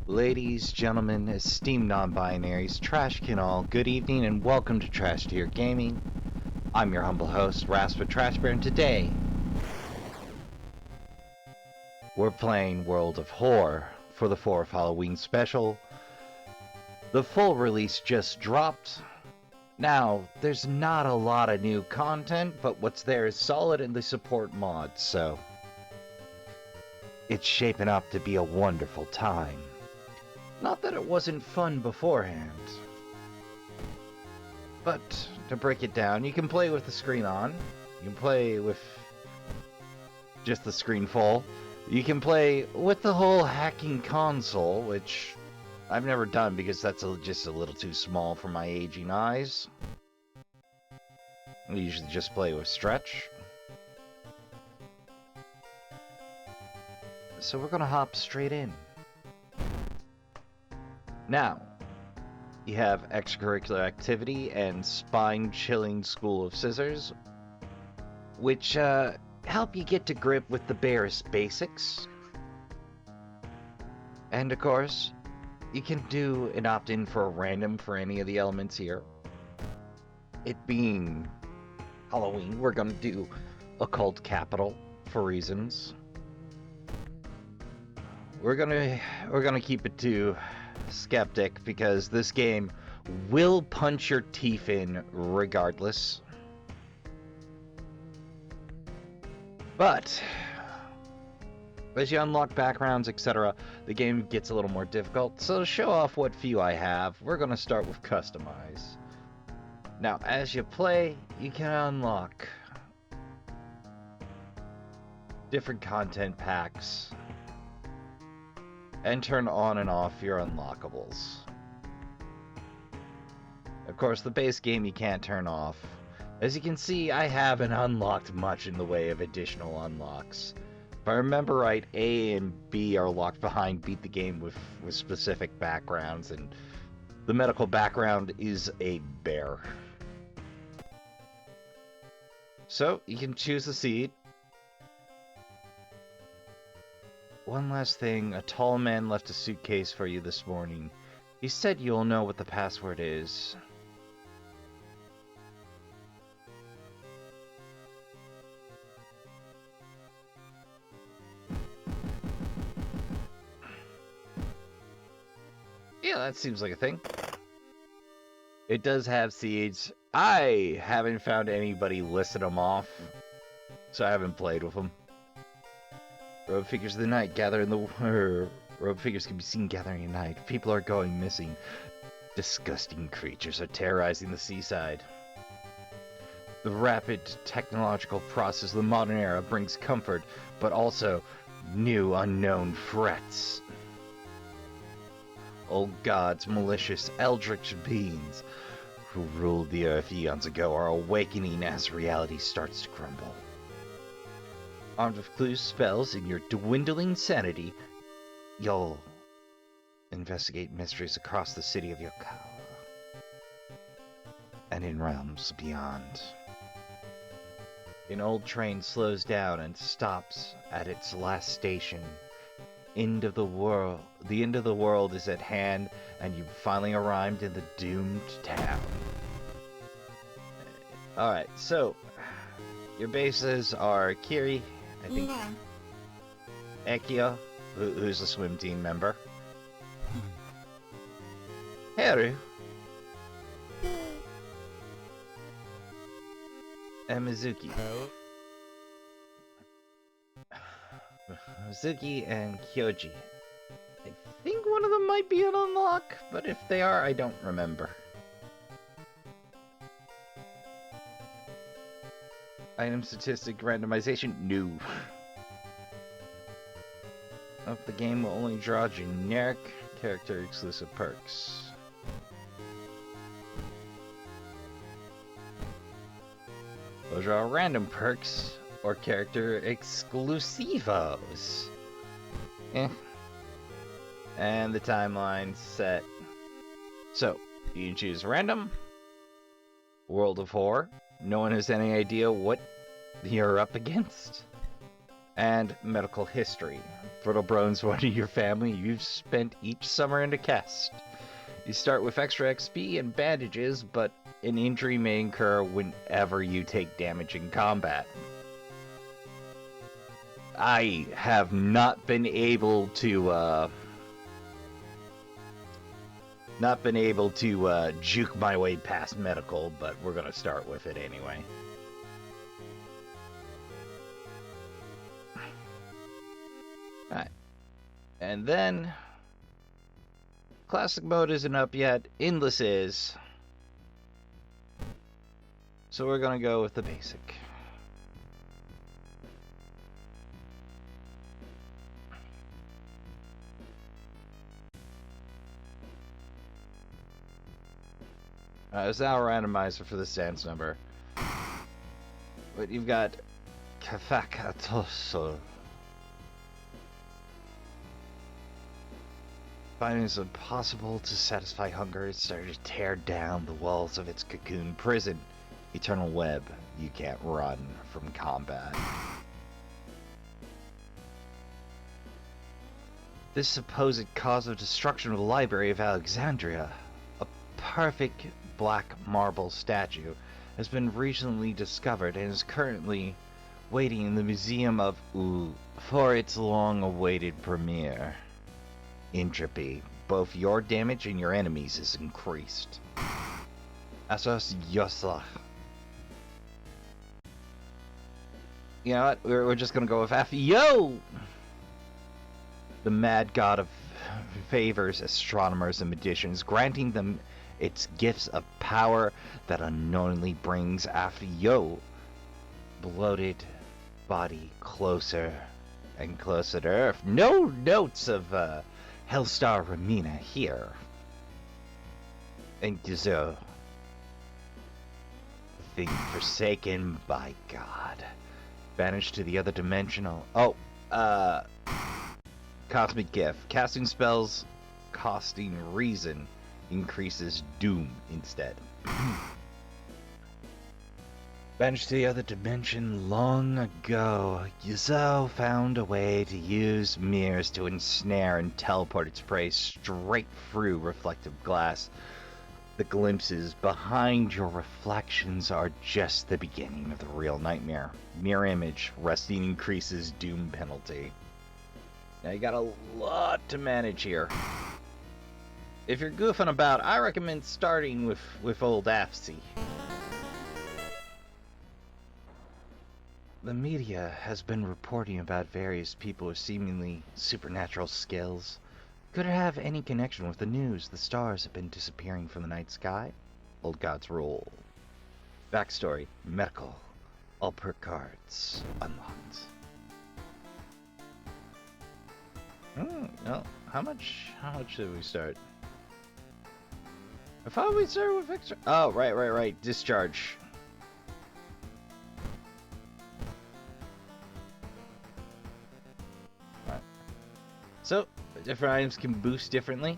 Ladies, gentlemen, esteemed non-binaries, trash can all, good evening and welcome to Trash Tier Gaming. I'm your humble host, Raspa Trashbear, and today we're playing World of Horror for the 4th Halloween special. The full release just dropped. Now, there's not a lot of new content, but what's there is solid and they support mods, so it's shaping up to be a wonderful time. Not that it wasn't fun beforehand. But, to break it down, you can play with the screen on. You can play with just the screen full. You can play with the whole hacking console, which I've never done because that's just a little too small for my aging eyes. I usually just play with stretch. So we're gonna hop straight in. Now, you have extracurricular activity and spine-chilling School of Scissors, which help you get to grip with the barest basics. And of course, you can do an opt-in for a random for any of the elements here. It being Halloween, we're gonna do Occult Capital for reasons. We're gonna keep it to Skeptic because this game will punch your teeth in regardless. But as you unlock backgrounds, etc., the game gets a little more difficult. So to show off what few I have, we're going to start with Customize. Now, as you play, you can unlock different content packs and turn on and off your unlockables. Of course, the base game you can't turn off. As you can see, I haven't unlocked much in the way of additional unlocks. If I remember right, A and B are locked behind Beat the Game with specific backgrounds, and the medical background is a bear. So, you can choose the seed. One last thing, a tall man left a suitcase for you this morning. He said you'll know what the password is. Yeah, that seems like a thing. It does have seeds. I haven't found anybody listed them off, so I haven't played with them. Robe figures of the night gather in the... robe figures can be seen gathering at night. People are going missing. Disgusting creatures are terrorizing the seaside. The rapid technological process of the modern era brings comfort, but also new unknown threats. Old gods, malicious, eldritch beings who ruled the earth eons ago are awakening as reality starts to crumble. Armed with clues, spells, and your dwindling sanity, you'll investigate mysteries across the city of Yokawa and in realms beyond. An old train slows down and stops at its last station. End of the world. The end of the world is at hand, and you've finally arrived in the doomed town. Alright, so your bases are Kiri, I think, Ekio, who's a swim team member, Haru, and Mizuki. Mizuki and Kyoji. I think one of them might be an unlock, but if they are, I don't remember. Item statistic randomization? No. Of the game will only draw generic character exclusive perks. Will draw random perks or character exclusivos. And the timeline's set. So, you can choose random, World of Horror. No one has any idea what you're up against. and medical history. Brittlebrone's one of your family. You've spent each summer in a cast. You start with extra XP and bandages, but an injury may incur whenever you take damage in combat. I have not been able to juke my way past medical, but we're gonna start with it anyway. Alright. And then classic mode isn't up yet. Endless is. So we're gonna go with the basic. There's now a randomizer for the stance number. But you've got Kafakatoso. Finding it impossible to satisfy hunger, it started to tear down the walls of its cocoon prison. Eternal web, you can't run from combat. This supposed cause of destruction of the Library of Alexandria, a perfect black marble statue, has been recently discovered and is currently waiting in the Museum of for its long-awaited premiere. Entropy, both your damage and your enemies is increased. Asos Yosla. You know what? We're just gonna go with F. Yo! The mad god of favors astronomers and magicians, granting them its gifts of power that unknowingly brings after Yo bloated body closer and closer to Earth. No notes of Hellstar Ramina here. And Gizo, thing forsaken by God, banished to the other dimensional. Cosmic gift. Casting spells costing reason increases doom instead. Banished to the other dimension long ago, Yuzo found a way to use mirrors to ensnare and teleport its prey straight through reflective glass. The glimpses behind your reflections are just the beginning of the real nightmare. Mirror image. Resting increases doom penalty. Now you got a lot to manage here. If you're goofing about, I recommend starting with old Afsy. The media has been reporting about various people with seemingly supernatural skills. Could it have any connection with the news? The stars have been disappearing from the night sky. Old gods rule. Backstory. Medical. All perk cards unlocked. No. How much did we start? I thought we started with extra. Oh, right. Discharge. Right. So, different items can boost differently.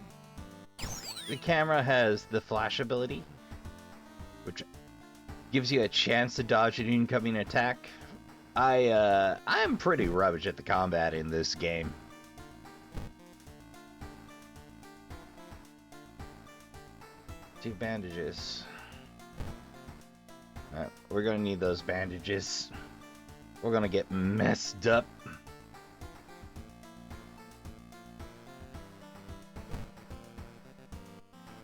The camera has the flash ability, which gives you a chance to dodge an incoming attack. I am pretty rubbish at the combat in this game. Two bandages. Alright, we're gonna need those bandages. We're gonna get messed up.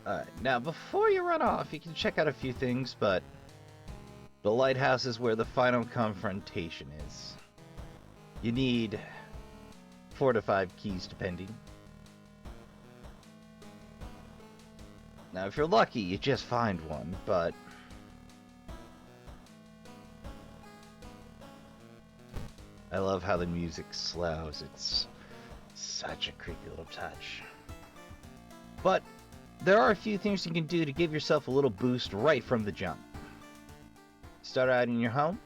Alright, now before you run off, you can check out a few things, but the lighthouse is where the final confrontation is. You need 4 to 5 keys depending. Now, if you're lucky, you just find one, but I love how the music slows. It's such a creepy little touch. But there are a few things you can do to give yourself a little boost right from the jump. Start out in your home.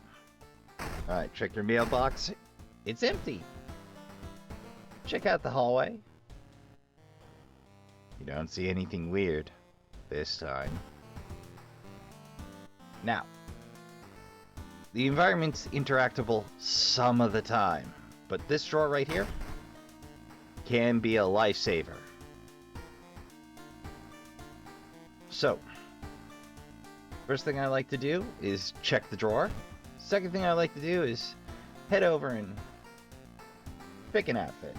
Alright, check your mailbox. It's empty. Check out the hallway. You don't see anything weird this time. Now, the environment's interactable some of the time. but this drawer right here can be a lifesaver. So, first thing I like to do is check the drawer. Second thing I like to do is head over and pick an outfit.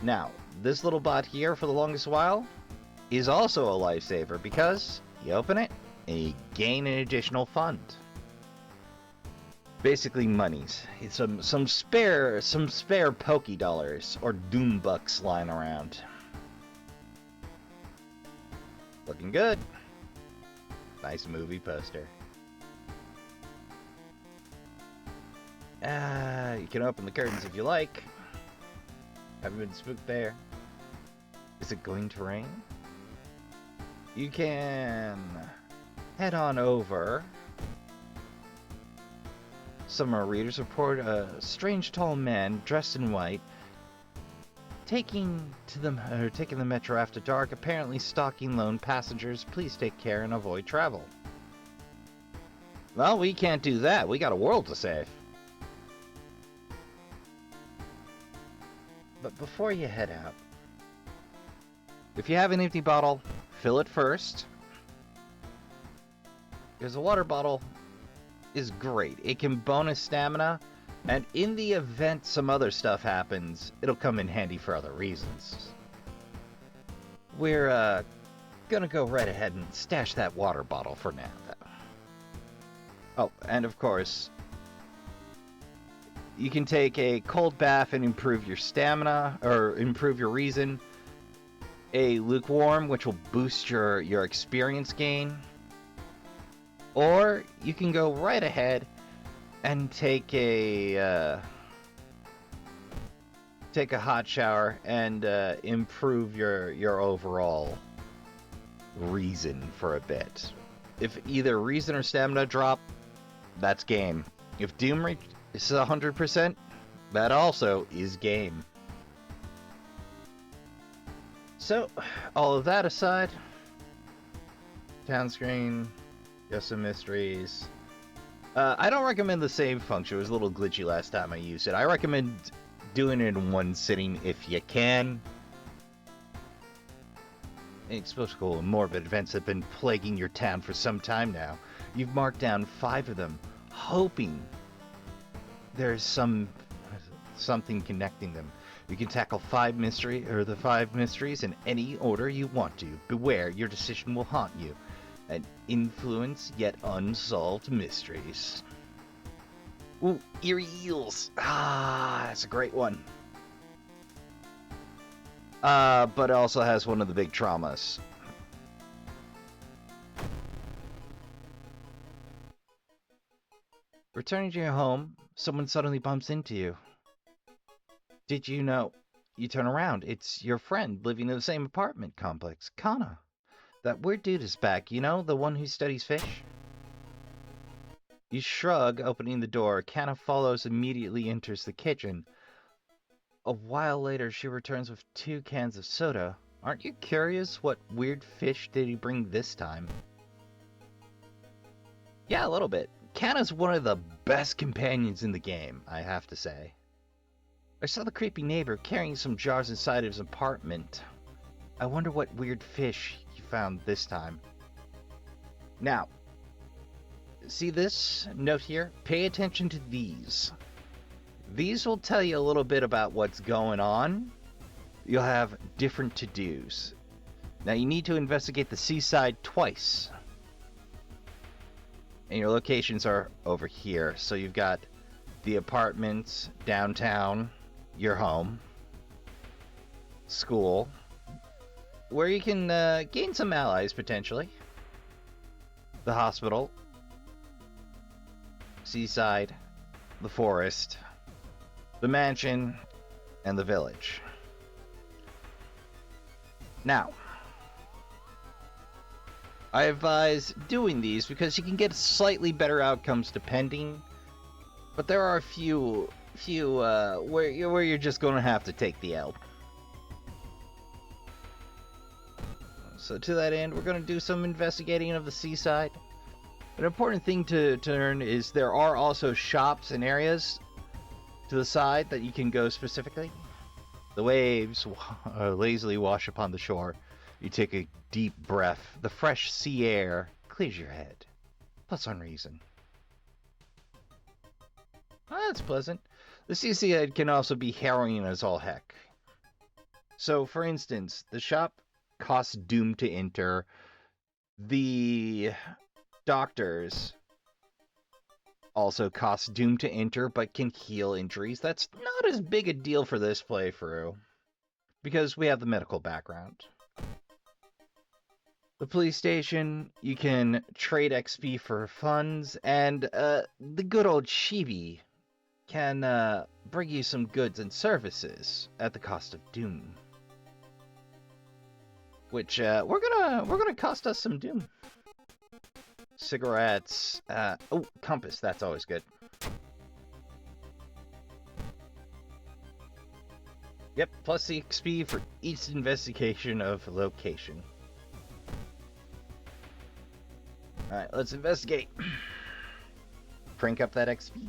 Now, this little bot here for the longest while is also a lifesaver because you open it and you gain an additional fund. Basically monies. It's some spare Poké dollars or Doom bucks lying around. Looking good. Nice movie poster. You can open the curtains if you like. Haven't been spooked there. Is it going to rain? You can head on over. Some readers report a strange tall man dressed in white taking the metro after dark, apparently stalking lone passengers. Please take care and avoid travel. Well, we can't do that. We got a world to save. But before you head out, if you have an empty bottle, fill it first. Because a water bottle is great. It can bonus stamina, and in the event some other stuff happens, it'll come in handy for other reasons. We're gonna go right ahead and stash that water bottle for now, though. Oh, and of course, you can take a cold bath and improve your stamina, or improve your reason. A lukewarm, which will boost your experience gain. Or you can go right ahead and take a hot shower and improve your overall reason for a bit. If either reason or stamina drop, that's game. If Doom is 100%, that also is game. So, all of that aside, town screen, just some mysteries. I don't recommend the save function. It was a little glitchy last time I used it. I recommend doing it in one sitting if you can. Inexplicable and morbid events have been plaguing your town for some time now. You've marked down 5 of them, hoping there's something connecting them. You can tackle the 5 mysteries in any order you want to. Beware, your decision will haunt you and influence yet unsolved mysteries. Ooh, eerie eels. Ah, that's a great one. But it also has one of the big traumas. Returning to your home, someone suddenly bumps into you. Did you know? You turn around. It's your friend living in the same apartment complex, Kana. That weird dude is back, you know, the one who studies fish? You shrug, opening the door. Kana follows, immediately enters the kitchen. A while later, she returns with 2 cans of soda. Aren't you curious what weird fish did he bring this time? Yeah, a little bit. Kana's one of the best companions in the game, I have to say. I saw the creepy neighbor carrying some jars inside his apartment. I wonder what weird fish he found this time. Now, see this note here? Pay attention to these. These will tell you a little bit about what's going on. You'll have different to-dos. Now you need to investigate the seaside twice. And your locations are over here. So you've got the apartments, downtown, your home, school, where you can gain some allies potentially, the hospital, seaside, the forest, the mansion, and the village. Now, I advise doing these because you can get slightly better outcomes depending, but there are a few where you're just going to have to take the L. So to that end, we're going to do some investigating of the seaside. An important thing to learn is there are also shops and areas to the side that you can go specifically. The waves lazily wash upon the shore. You take a deep breath. The fresh sea air clears your head. Plus unreason. Oh, that's pleasant. The seaside can also be harrowing as all heck. So, for instance, the shop costs doom to enter. The doctors also cost doom to enter, but can heal injuries. That's not as big a deal for this playthrough, because we have the medical background. The police station, you can trade XP for funds, and the good old Chibi can bring you some goods and services at the cost of doom. Which we're gonna cost us some doom. Cigarettes. Oh, compass. That's always good. Yep, plus the XP for each investigation of location. Alright, let's investigate. Crank up that XP.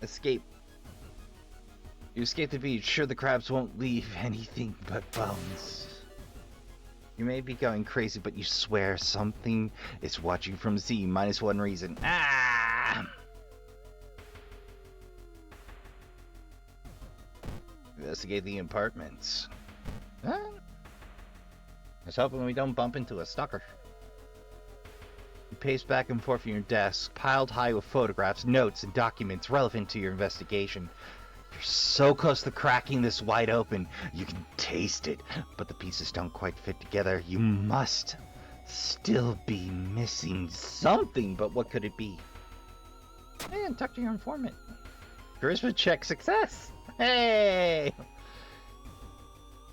Escape. You escape the beach. Sure, the crabs won't leave anything but bones. You may be going crazy, but you swear something is watching from Z. -1 reason. Ah! Investigate the apartments. I was hoping we don't bump into a stalker. You pace back and forth from your desk, piled high with photographs, notes, and documents relevant to your investigation. You're so close to cracking this wide open. You can taste it, but the pieces don't quite fit together. You must still be missing something, but what could it be? And talk to your informant. Charisma check success! Hey!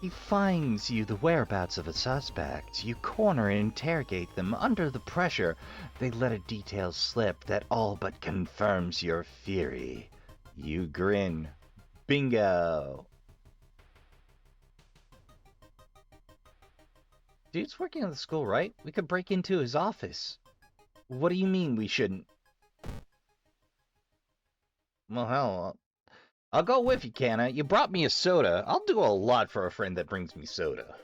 He finds you the whereabouts of a suspect. You corner and interrogate them. Under the pressure, they let a detail slip that all but confirms your theory. You grin. Bingo! Dude's working at the school, right? We could break into his office. What do you mean we shouldn't? Well, hell, I'll go with you, Canna. You brought me a soda. I'll do a lot for a friend that brings me soda.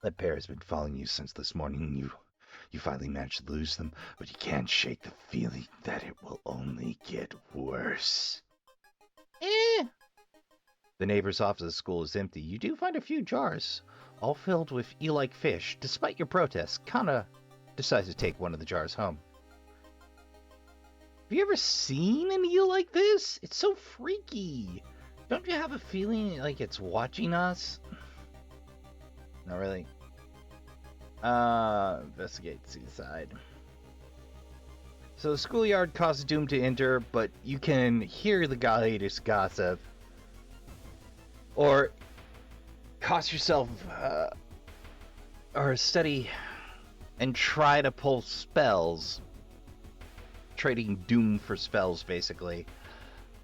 That pair has been following you since this morning. You finally managed to lose them, but you can't shake the feeling that it will only get worse. The neighbor's office at school is empty. You do find a few jars, all filled with eel-like fish. Despite your protests, Kana decides to take one of the jars home. Have you ever seen an eel like this? It's so freaky. Don't you have a feeling like it's watching us? Not really. Investigate seaside. So the schoolyard costs doom to enter, but you can hear the latest gossip. Or cost yourself, or study and try to pull spells. Trading doom for spells, basically.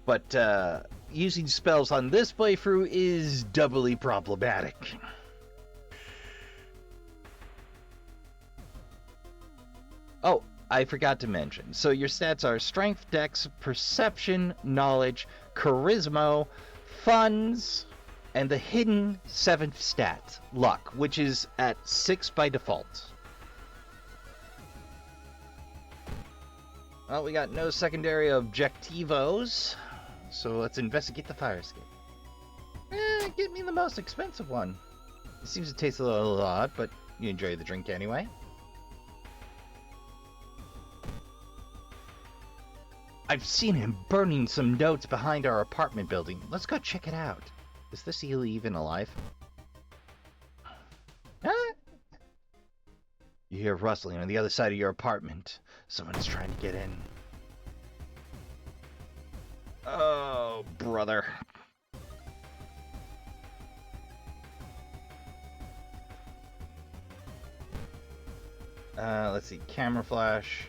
But, using spells on this playthrough is doubly problematic. Oh, I forgot to mention. So your stats are Strength, Dex, Perception, Knowledge, Charisma, Funds, and the hidden 7th stat, Luck, which is at 6 by default. Well, we got no secondary objectivos, so let's investigate the fire escape. Get me the most expensive one. It seems to taste a little odd, but you enjoy the drink anyway. I've seen him burning some notes behind our apartment building. Let's go check it out. Is this eel even alive? You hear rustling on the other side of your apartment. Someone's trying to get in. Oh, brother. Let's see. Camera flash.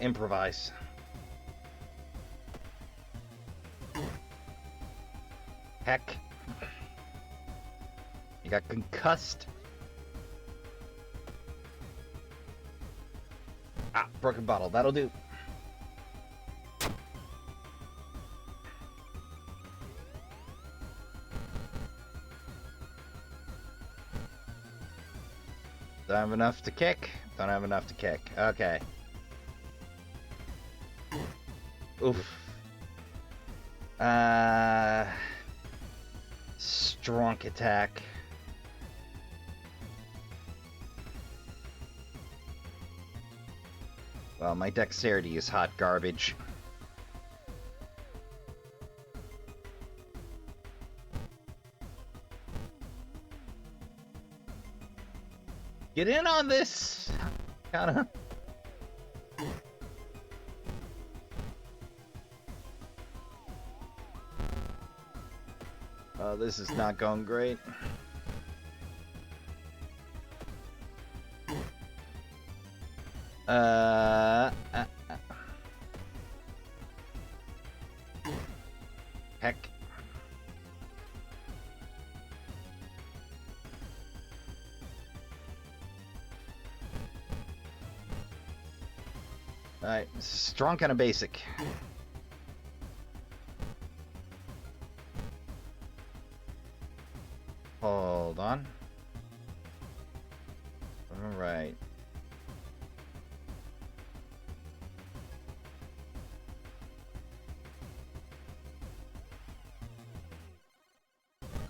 Improvise. Heck. I got concussed. Ah, broken bottle. That'll do. Don't have enough to kick. Don't have enough to kick. Okay. Oof. Strong attack. Well, my dexterity is hot garbage. Get in on this! Kinda. Oh, this is not going great. Heck. Alright, strong kind of basic. Hold on. Alright.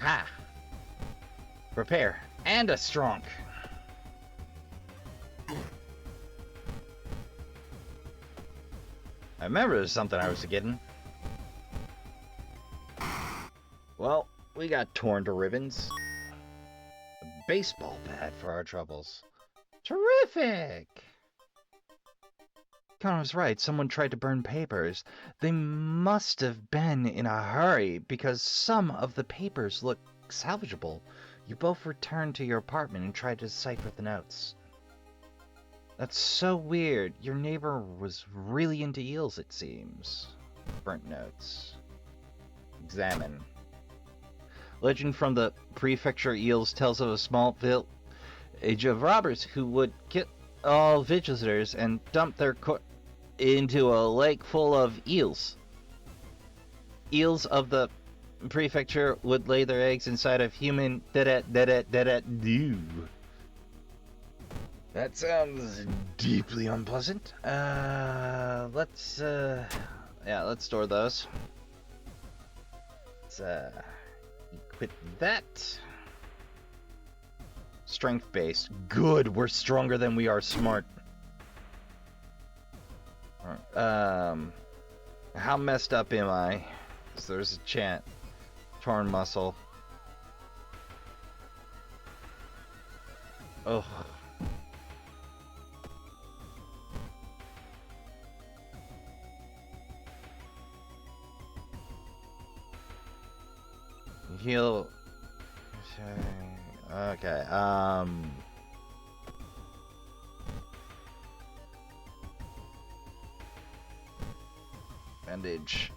Ha! Repair. And a strong. I remember there's something I was forgetting. Well, we got torn to ribbons. A baseball bat for our troubles. Terrific! Connor was right. Someone tried to burn papers. They must have been in a hurry because some of the papers look salvageable. You both returned to your apartment and tried to decipher the notes. That's so weird. Your neighbor was really into eels, it seems. Burnt notes. Examine. Legend from the prefecture eels tells of a small village of robbers who would kill all visitors and dump their into a lake full of eels. Eels of the prefecture would lay their eggs inside of human do. That sounds deeply unpleasant. Let's store those. Let's equip that. Strength base. Good, we're stronger than we are smart. How messed up am I? So there's a chant. Torn muscle. Oh. Heal. Okay, bandage.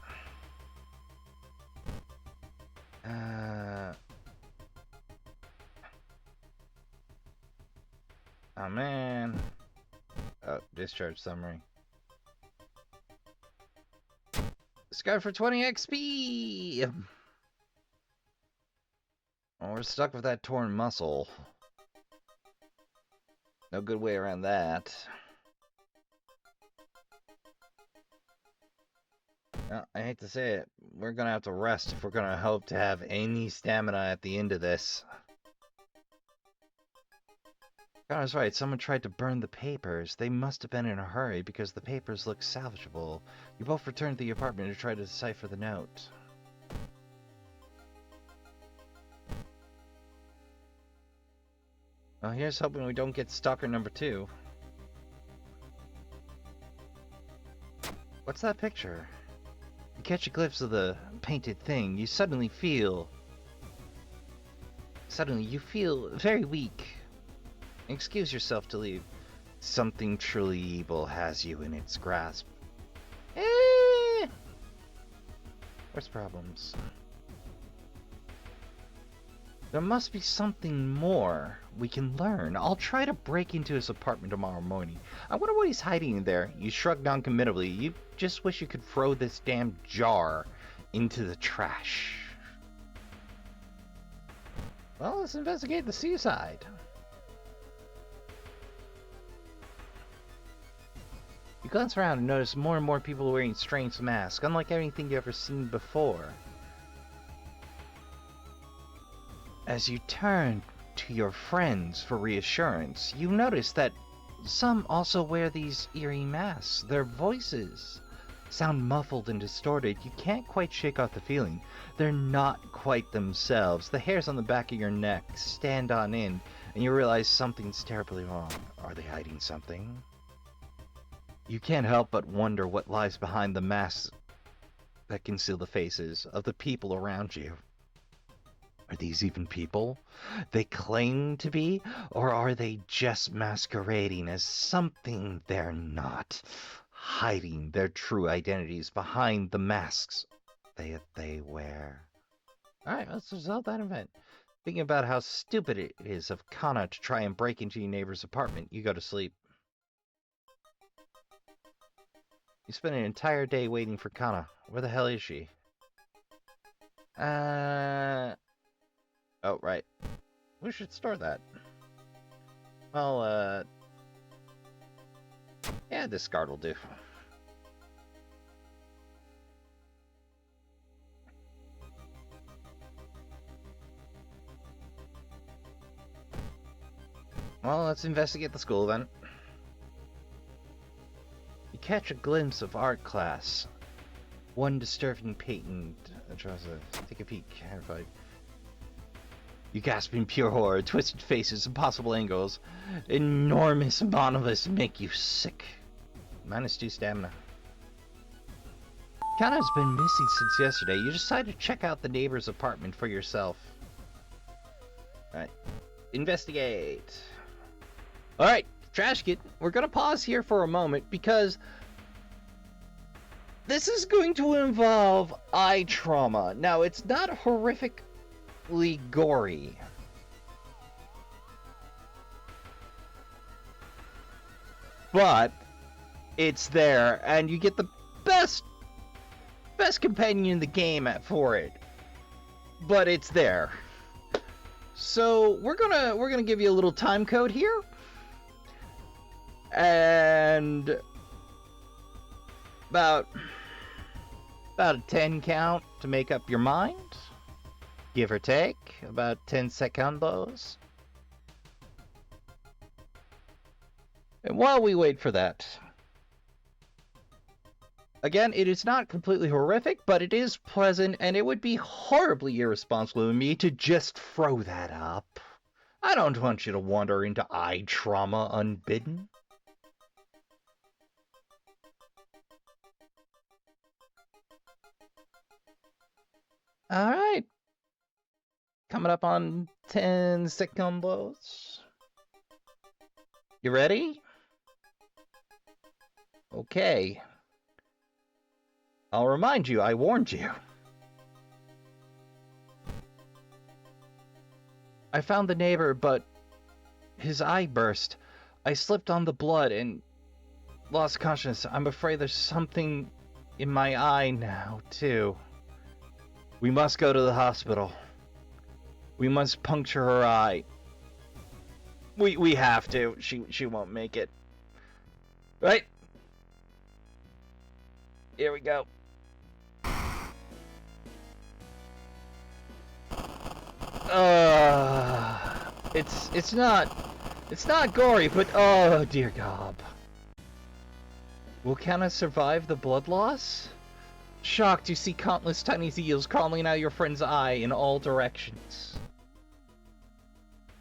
Oh man. Oh, discharge summary. Sky for 20 XP! Well, we're stuck with that torn muscle. No good way around that. Well, I hate to say it, we're gonna have to rest if we're gonna hope to have any stamina at the end of this. God, I was right, someone tried to burn the papers. They must have been in a hurry because the papers look salvageable. You both returned to the apartment to try to decipher the note. Well, here's hoping we don't get stalker number 2. What's that picture? You catch a glimpse of the painted thing, you suddenly feel very weak. Excuse yourself to leave. Something truly evil has you in its grasp. Where's problems? There must be something more we can learn. I'll try to break into his apartment tomorrow morning. I wonder what he's hiding in there. You shrug noncommittably. You just wish you could throw this damn jar into the trash. Well, let's investigate the seaside. You glance around and notice more and more people wearing strange masks, unlike anything you've ever seen before. As you turn to your friends for reassurance, you notice that some also wear these eerie masks. Their voices sound muffled and distorted. You can't quite shake off the feeling. They're not quite themselves. The hairs on the back of your neck stand on end, and you realize something's terribly wrong. Are they hiding something? You can't help but wonder what lies behind the masks that conceal the faces of the people around you. Are these even people? They claim to be, or are they just masquerading as something they're not, hiding their true identities behind the masks they wear? Alright, let's resolve that event. Thinking about how stupid it is of Kana to try and break into your neighbor's apartment, you go to sleep. You spend an entire day waiting for Kana. Where the hell is she? Oh, right. We should store that. Well, yeah, discard will do. Well, let's investigate the school then. You catch a glimpse of art class. One disturbing painting. Take a peek. You gasp in pure horror. Twisted faces, impossible angles. Enormous monoliths make you sick. -2 stamina. Kana's been missing since yesterday. You decide to check out the neighbor's apartment for yourself. Alright. Investigate. Alright, Trash Kid. We're gonna pause here for a moment because this is going to involve eye trauma. Now, it's not horrifically gory. But it's there, and you get the best companion in the game for it. But it's there. So we're gonna give you a little time code here. And about a 10 count to make up your mind, give or take, about 10 secondos. And while we wait for that, again, it is not completely horrific, but it is pleasant, and it would be horribly irresponsible of me to just throw that up. I don't want you to wander into eye trauma unbidden. Alright. Coming up on 10 secondos. You ready? Okay. I'll remind you, I warned you. I found the neighbor, but his eye burst. I slipped on the blood and lost consciousness. I'm afraid there's something in my eye now, too. We must go to the hospital. We must puncture her eye. We have to. She won't make it. Right? Here we go. It's not gory, but oh dear God. Will Kana survive the blood loss? Shocked, you see countless tiny eels crawling out of your friend's eye in all directions.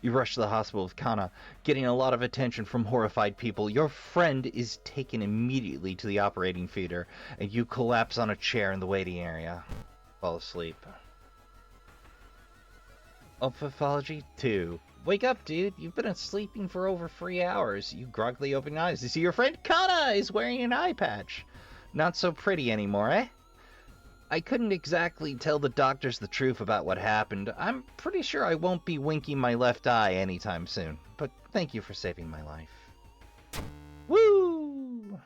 You rush to the hospital with Kana, getting a lot of attention from horrified people. Your friend is taken immediately to the operating theater, and you collapse on a chair in the waiting area. Fall asleep. Pathology 2. Wake up, dude. You've been sleeping for over 3 hours. You groggily open your eyes to see your friend Kana is wearing an eye patch. Not so pretty anymore, eh? I couldn't exactly tell the doctors the truth about what happened. I'm pretty sure I won't be winking my left eye anytime soon. But thank you for saving my life. Woo!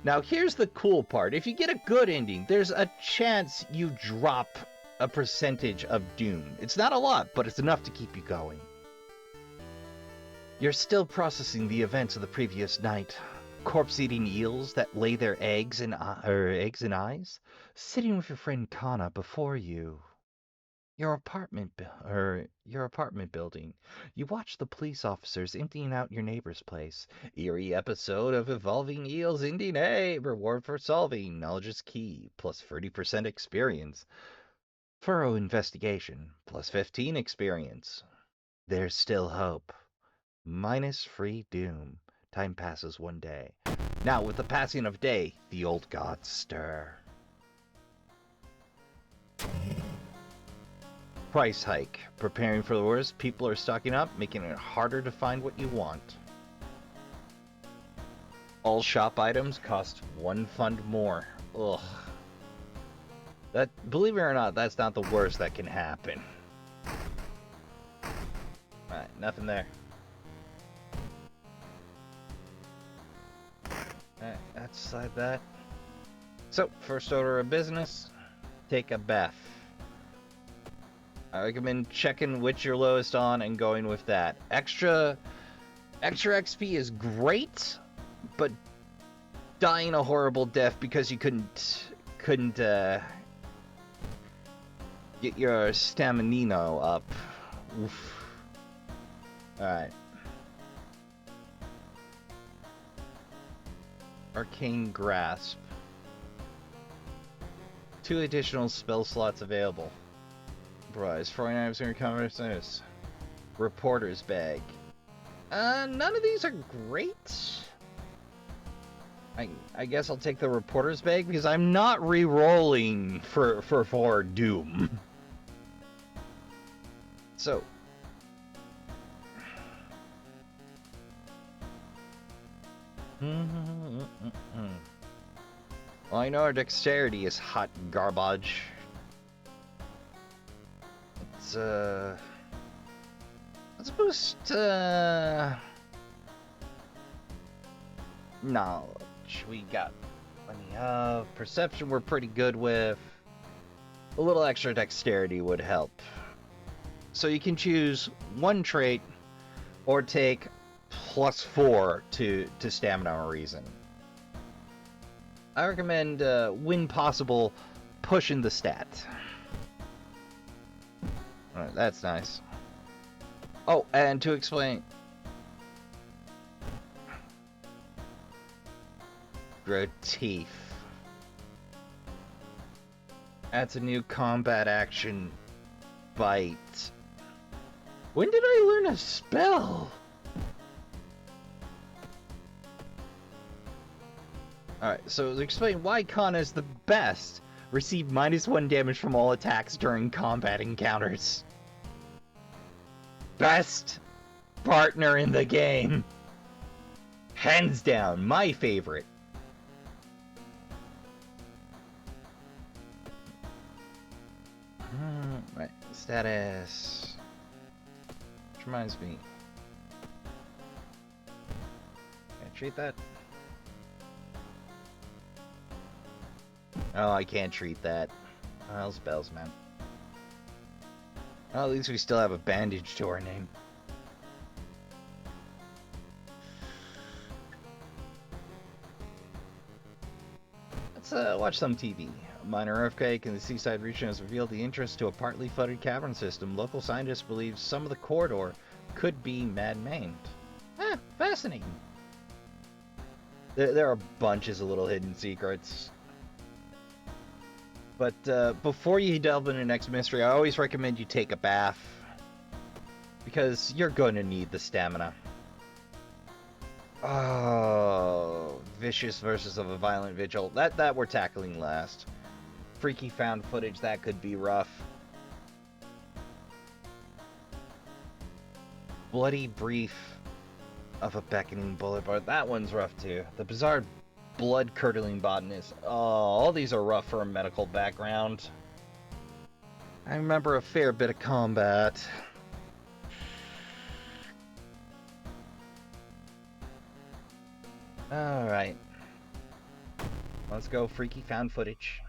Now here's the cool part. If you get a good ending, there's a chance you drop a percentage of doom. It's not a lot, but it's enough to keep you going. You're still processing the events of the previous night. Corpse-eating eels that lay their eggs in eyes, sitting with your friend Kana before you. Your apartment building. You watch the police officers emptying out your neighbor's place. Eerie episode of Evolving Eels ending. Hey, reward for solving. Knowledge is key. Plus 30% experience. Thorough investigation. Plus 15 experience. There's still hope. Minus free doom. Time passes one day. Now, with the passing of day, the old gods stir. Price hike. Preparing for the worst, people are stocking up, making it harder to find what you want. All shop items cost 1 fund more. Ugh. That, believe it or not, that's not the worst that can happen. Alright, nothing there. Alright, outside that. So, first order of business, take a bath. I recommend checking which you're lowest on and going with that. Extra XP is great, but dying a horrible death because you couldn't get your stamina up. Oof. Alright. Arcane Grasp. 2 additional spell slots available. Price 49% recovery. Reporter's Bag. None of these are great. I guess I'll take the Reporter's Bag because I'm not re-rolling for Doom. So. Well, I know our dexterity is hot garbage. Let's boost knowledge. We got plenty of perception. We're pretty good with. A little extra dexterity would help. So you can choose one trait, or take +4 to stamina or reason. I recommend, when possible, pushing the stat. Alright, that's nice. Oh, and to explain... Grow teeth. That's a new combat action. Bite. When did I learn a spell? Alright, so to explain why Kana is the best. Receive -1 damage from all attacks during combat encounters. Best partner in the game. Hands down, my favorite. Right, status. Which reminds me. Can I treat that? Oh, I can't treat that. Oh, spells, man. Well, at least we still have a bandage to our name. Let's watch some TV. A minor earthquake in the seaside region has revealed the entrance to a partly flooded cavern system. Local scientists believe some of the corridor could be man-made. Ah, fascinating. There are bunches of little hidden secrets. But before you delve into the next mystery, I always recommend you take a bath. Because you're going to need the stamina. Oh, vicious versus of a violent vigil. That we're tackling last. Freaky found footage, that could be rough. Bloody brief of a beckoning bullet bar. That one's rough too. The bizarre blood-curdling botanist. Oh, all these are rough for a medical background. I remember a fair bit of combat. Alright. Let's go freaky found footage.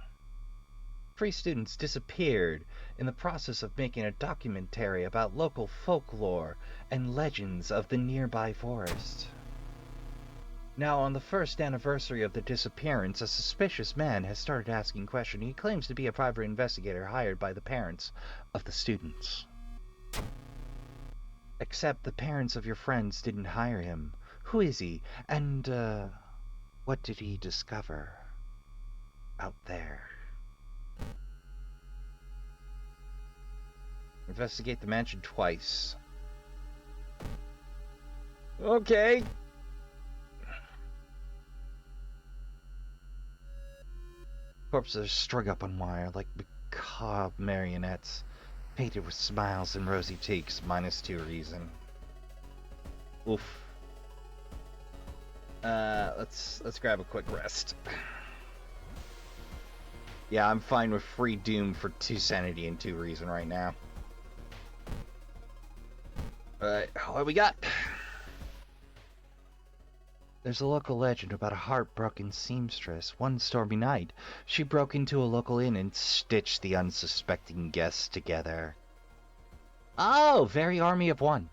3 students disappeared in the process of making a documentary about local folklore and legends of the nearby forest. Now, on the first anniversary of the disappearance, a suspicious man has started asking questions. He claims to be a private investigator hired by the parents of the students. Except the parents of your friends didn't hire him. Who is he? And, what did he discover out there? Investigate the mansion twice. Okay. Corpses are strung up on wire like macabre marionettes, painted with smiles and rosy cheeks, -2 reason. Oof. Let's grab a quick rest. Yeah, I'm fine with free doom for 2 sanity and 2 reason right now. Alright, what we got? There's a local legend about a heartbroken seamstress. One stormy night, she broke into a local inn and stitched the unsuspecting guests together. Oh, very army of one.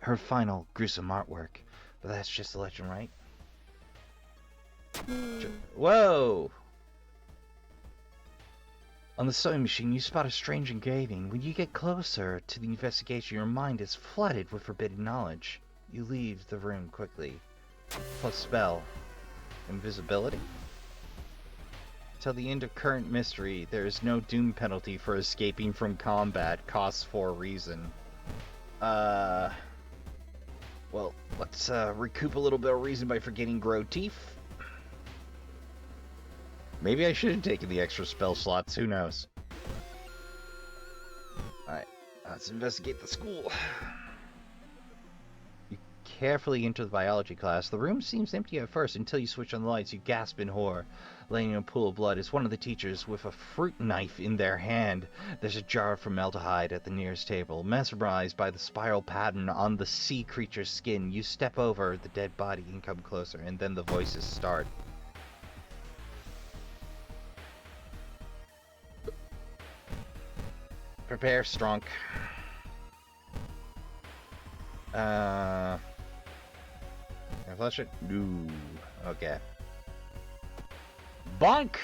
Her final gruesome artwork. But that's just a legend, right? Whoa! On the sewing machine, you spot a strange engraving. When you get closer to the investigation, your mind is flooded with forbidden knowledge. You leave the room quickly. Plus spell. Invisibility? Till the end of current mystery, there is no doom penalty for escaping from combat. Costs 4 reason. Well, let's recoup a little bit of reason by forgetting grow teeth. Maybe I should have taken the extra spell slots, who knows? Alright, let's investigate the school. You carefully enter the biology class. The room seems empty at first until you switch on the lights. You gasp in horror. Laying in a pool of blood is one of the teachers with a fruit knife in their hand. There's a jar of formaldehyde at the nearest table. Mesmerized by the spiral pattern on the sea creature's skin, you step over the dead body and come closer, and then the voices start. Prepare, Strunk. Can I flush it? No. Okay. Bonk!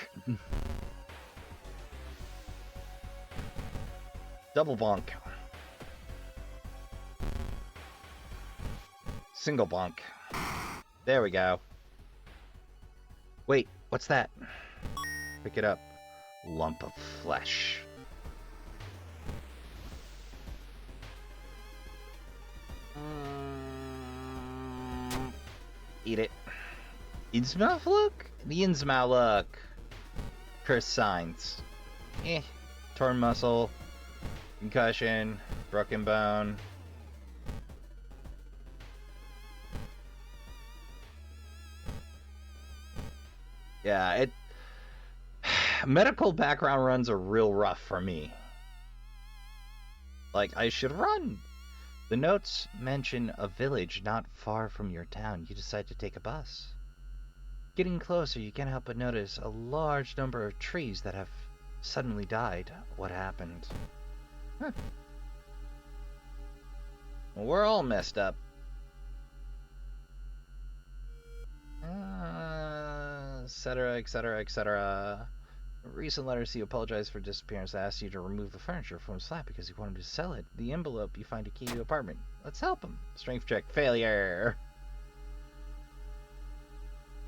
Double bonk. Single bonk. There we go. Wait, what's that? Pick it up. Lump of flesh. Eat it. Innsmouth look? The Innsmouth look. Curse signs. Torn muscle. Concussion. Broken bone. Yeah, it... medical background runs are real rough for me. Like, I should run. The notes mention a village not far from your town. You decide to take a bus. Getting closer, you can't help but notice a large number of trees that have suddenly died. What happened? Huh. Well, we're all messed up. Etc., etc., etc. Recent letters, he apologized for disappearance, asked you to remove the furniture from his flat because he wanted to sell it. The envelope, you find a key to the apartment. Let's help him. Strength check, failure.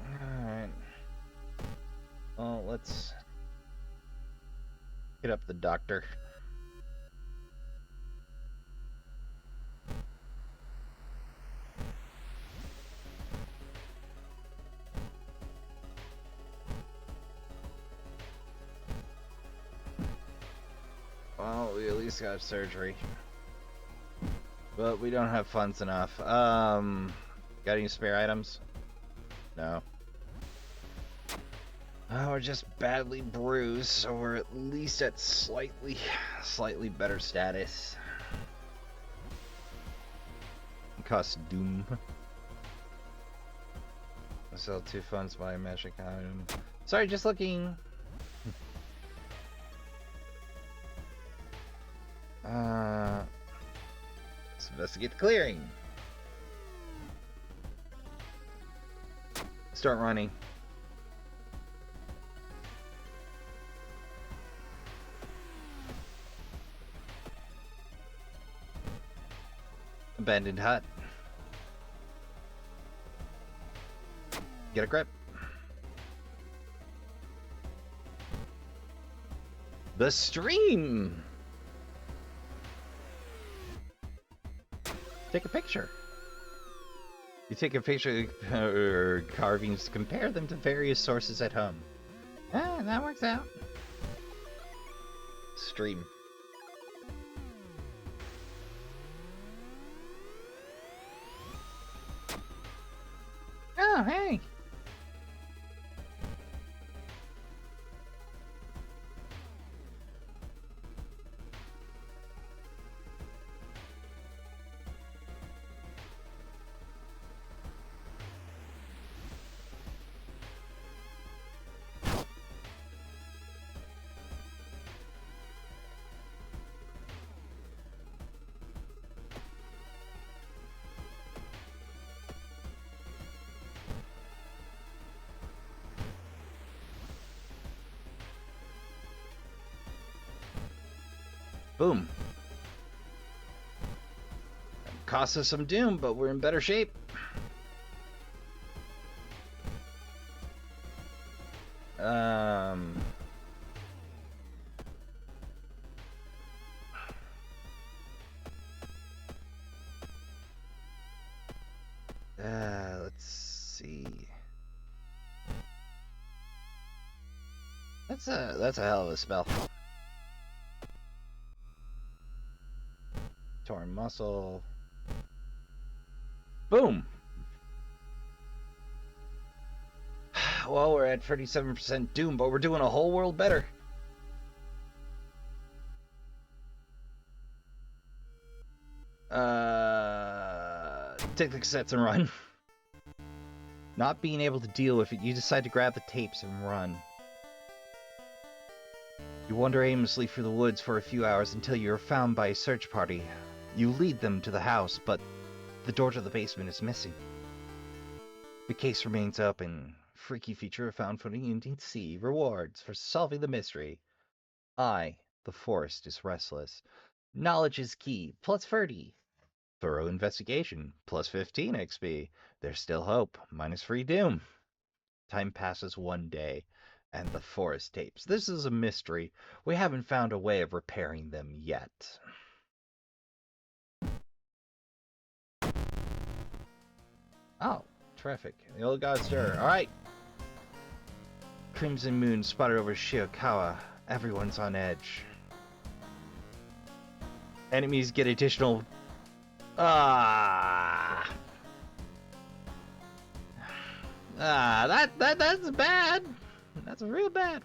Alright. Well, let's hit up the doctor. Well, we at least got surgery. But we don't have funds enough. Got any spare items? No. We're just badly bruised, so we're at least at slightly better status. Cost Doom. I sell 2 funds by a magic item. Sorry, just looking. Let's investigate the clearing. Start running. Abandoned hut. Get a grip. The stream. Take a picture. You take a picture of carvings to compare them to various sources at home. Ah, that works out. Stream. Oh, hey. Boom. Cost us some doom, but we're in better shape. Let's see. That's a hell of a spell. Torn muscle. Boom. Well, we're at 37% doom, but we're doing a whole world better. Take the cassettes and run. Not being able to deal with it, you decide to grab the tapes and run. You wander aimlessly through the woods for a few hours until you are found by a search party. You lead them to the house, but the door to the basement is missing. The case remains open. Freaky feature of found footing you need to see. Rewards for solving the mystery. The forest is restless. Knowledge is key, plus 30. Thorough investigation, plus 15 XP. There's still hope, minus free doom. Time passes 1 day, and the forest tapes. This is a mystery. We haven't found a way of repairing them yet. Oh, terrific. The old gods stir. Alright. Crimson moon spotted over Shiokawa. Everyone's on edge. Enemies get additional... that's bad. That's real bad.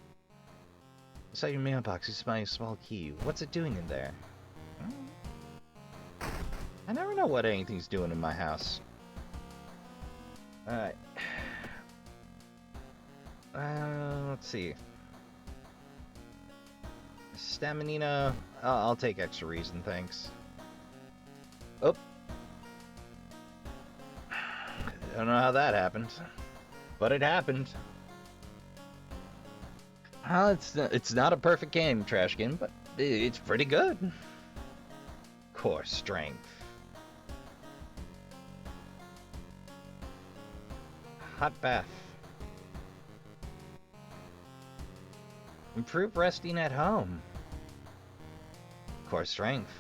Inside your mailbox, you spy a small key. What's it doing in there? I never know what anything's doing in my house. Alright. Let's see. Stamina. I'll take extra reason, thanks. Oh. I don't know how that happened, but it happened. Well, it's not a perfect game, Trashkin, but it's pretty good. Core strength. Hot bath. Improve resting at home. Core strength.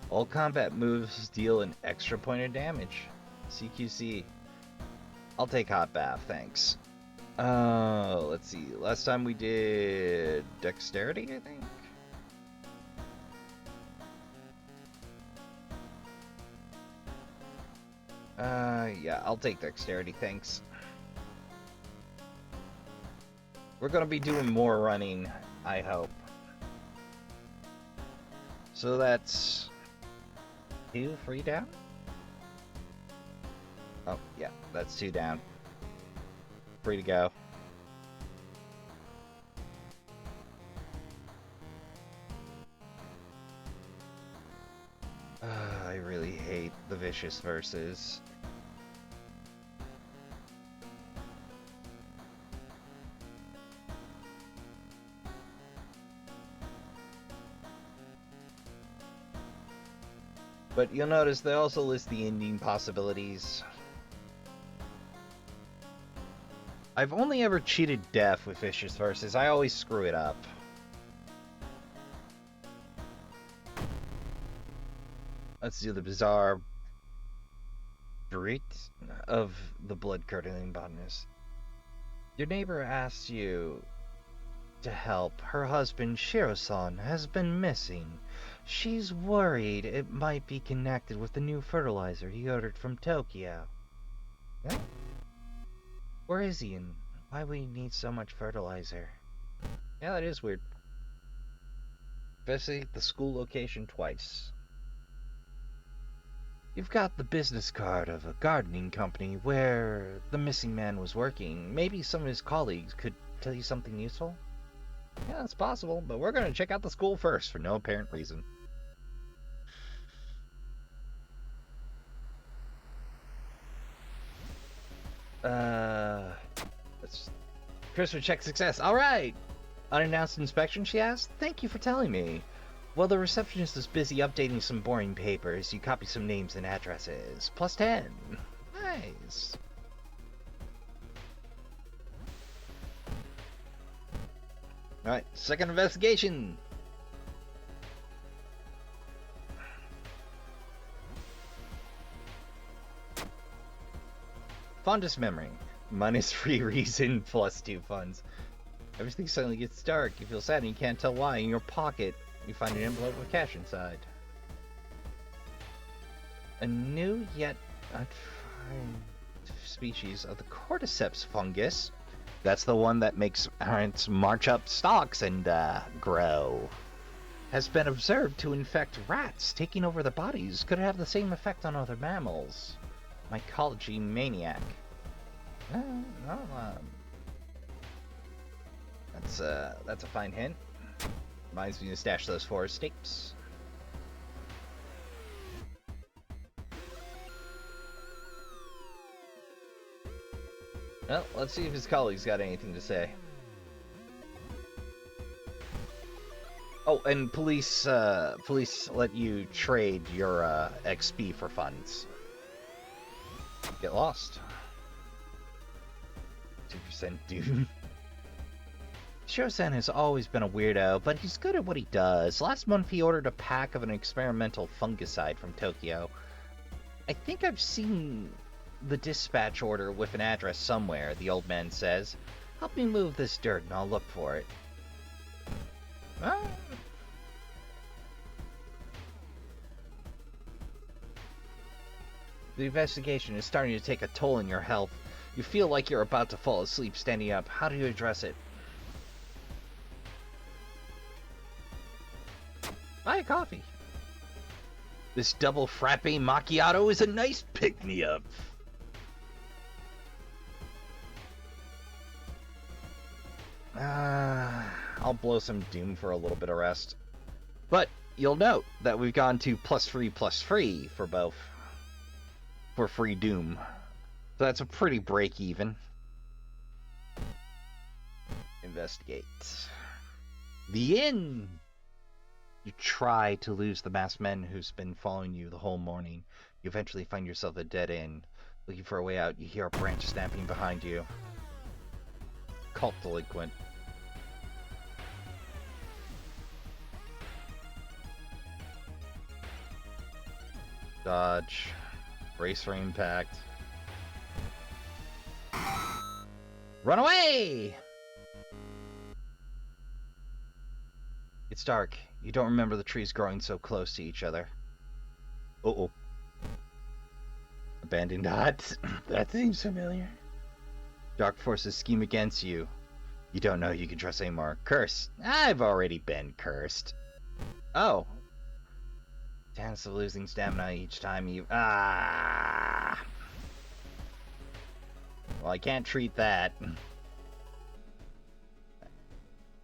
All combat moves deal an extra point of damage. CQC. I'll take hot bath, thanks. Let's see. Last time we did dexterity, I think. Yeah, I'll take dexterity, thanks. We're gonna be doing more running, I hope. So that's 2 free down? Oh, yeah, that's 2 down. Free to go. I really hate the vicious verses. But you'll notice they also list the ending possibilities. I've only ever cheated death with vicious verses. I always screw it up. Let's do the bizarre Brit of the blood-curdling botanist. Your neighbor asks you to help. Her husband, Shiro-san, has been missing. She's worried it might be connected with the new fertilizer he ordered from Tokyo. Yeah? Where is he and why would he need so much fertilizer? Yeah, that is weird. Especially the school location twice. You've got the business card of a gardening company where the missing man was working. Maybe some of his colleagues could tell you something useful? Yeah, it's possible, but we're going to check out the school first for no apparent reason. Let's... Christopher check success. All right! Unannounced inspection, she asked? Thank you for telling me. Well, the receptionist is busy updating some boring papers. You copy some names and addresses. Plus 10. Nice. Alright, second investigation. Fondest memory. -3 reason, +2 funds. Everything suddenly gets dark. You feel sad and you can't tell why. In your pocket, you find an envelope with cash inside. A new yet undefined species of the cordyceps fungus. That's the one that makes ants march up stalks and grow. Has been observed to infect rats, taking over their bodies. Could have the same effect on other mammals. Mycology maniac. That's a fine hint. Reminds me to stash those forest tapes. Well, let's see if his colleagues got anything to say. Oh, and police let you trade your XP for funds. Get lost. 2% due. Shiro-san has always been a weirdo, but he's good at what he does. Last month he ordered a pack of an experimental fungicide from Tokyo. I think I've seen the dispatch order with an address somewhere, the old man says. Help me move this dirt and I'll look for it. The investigation is starting to take a toll on your health. You feel like you're about to fall asleep standing up. How do you address it? Buy a coffee. This double frappe macchiato is a nice pick-me-up. I'll blow some Doom for a little bit of rest. But you'll note that we've gone to +3/+3 for both. For free Doom. So that's a pretty break even. Investigate. The inn! You try to lose the masked man who's been following you the whole morning. You eventually find yourself at a dead end. Looking for a way out, you hear a branch snapping behind you. Cult delinquent. Dodge. Brace for impact. Run away! It's dark. You don't remember the trees growing so close to each other. Uh-oh. Abandoned hut. That seems familiar. Dark forces scheme against you. You don't know you can trust anymore. Cursed. I've already been cursed. Oh. Chance of losing stamina each time you... Ah! Well, I can't treat that.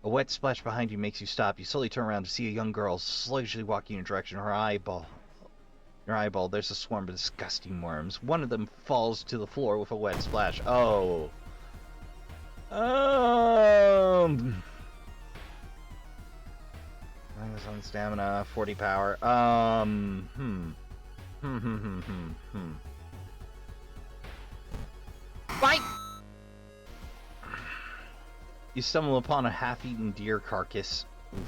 A wet splash behind you makes you stop. You slowly turn around to see a young girl sluggishly walking in your direction. Her eyeball, there's a swarm of disgusting worms. One of them falls to the floor with a wet splash. Oh. Minus on stamina, 40 power. Fight! You stumble upon a half-eaten deer carcass. Oof.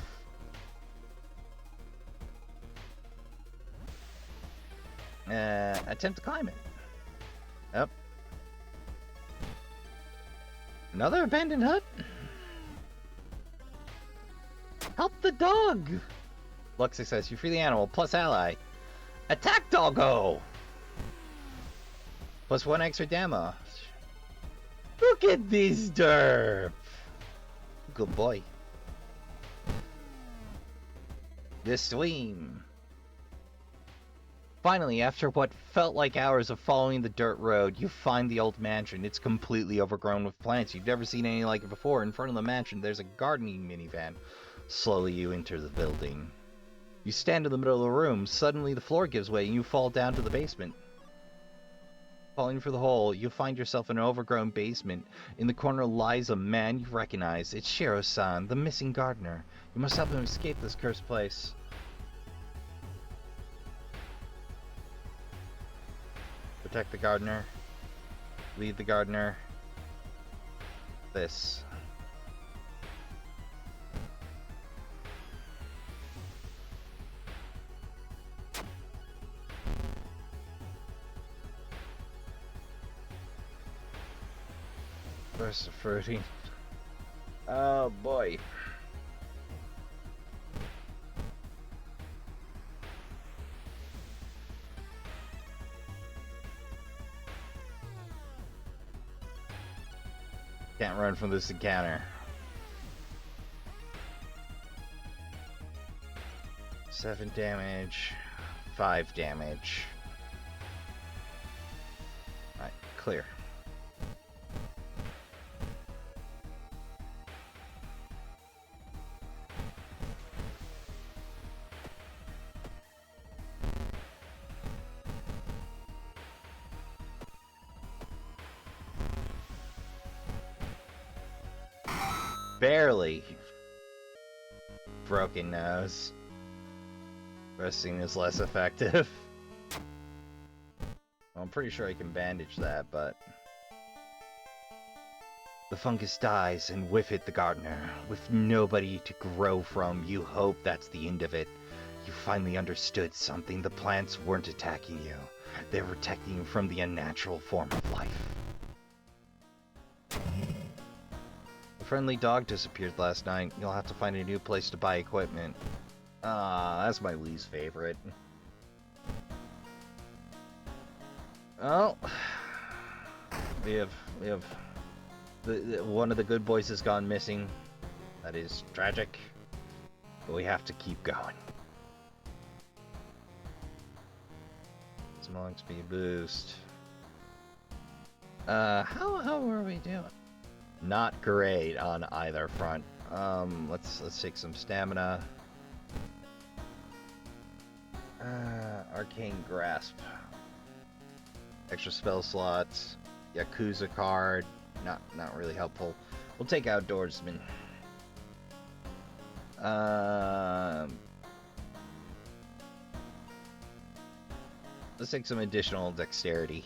Attempt to climb it. Up. Another abandoned hut? Help the dog! Luck success. You free the animal, plus ally. Attack doggo! Plus 1 extra damage. Look at this derp! Good boy. The stream. Finally, after what felt like hours of following the dirt road, you find the old mansion. It's completely overgrown with plants. You've never seen anything like it before. In front of the mansion, there's a gardening minivan. Slowly, you enter the building. You stand in the middle of the room. Suddenly, the floor gives way, and you fall down to the basement. Falling through the hole, you find yourself in an overgrown basement. In the corner lies a man you recognize. It's Shiro-san, the missing gardener. You must help him escape this cursed place. Protect the gardener. Lead the gardener. This. Burst of fruity. Oh boy. Can't run from this encounter. 7 damage, 5 damage. Alright, clear. Barely. Broken nose. Resting is less effective. Well, I'm pretty sure I can bandage that, but... The fungus dies, and with it the gardener. With nobody to grow from, you hope that's the end of it. You finally understood something. The plants weren't attacking you. They were protecting you from the unnatural form of life. Friendly dog disappeared last night. You'll have to find a new place to buy equipment. That's my least favorite. Well, we have one of the good boys has gone missing. That is tragic, but we have to keep going. Small XP boost. How are we doing? Not great on either front. Let's take some stamina. Arcane Grasp. Extra spell slots. Yakuza card. Not really helpful. We'll take Outdoorsman. Let's take some additional dexterity.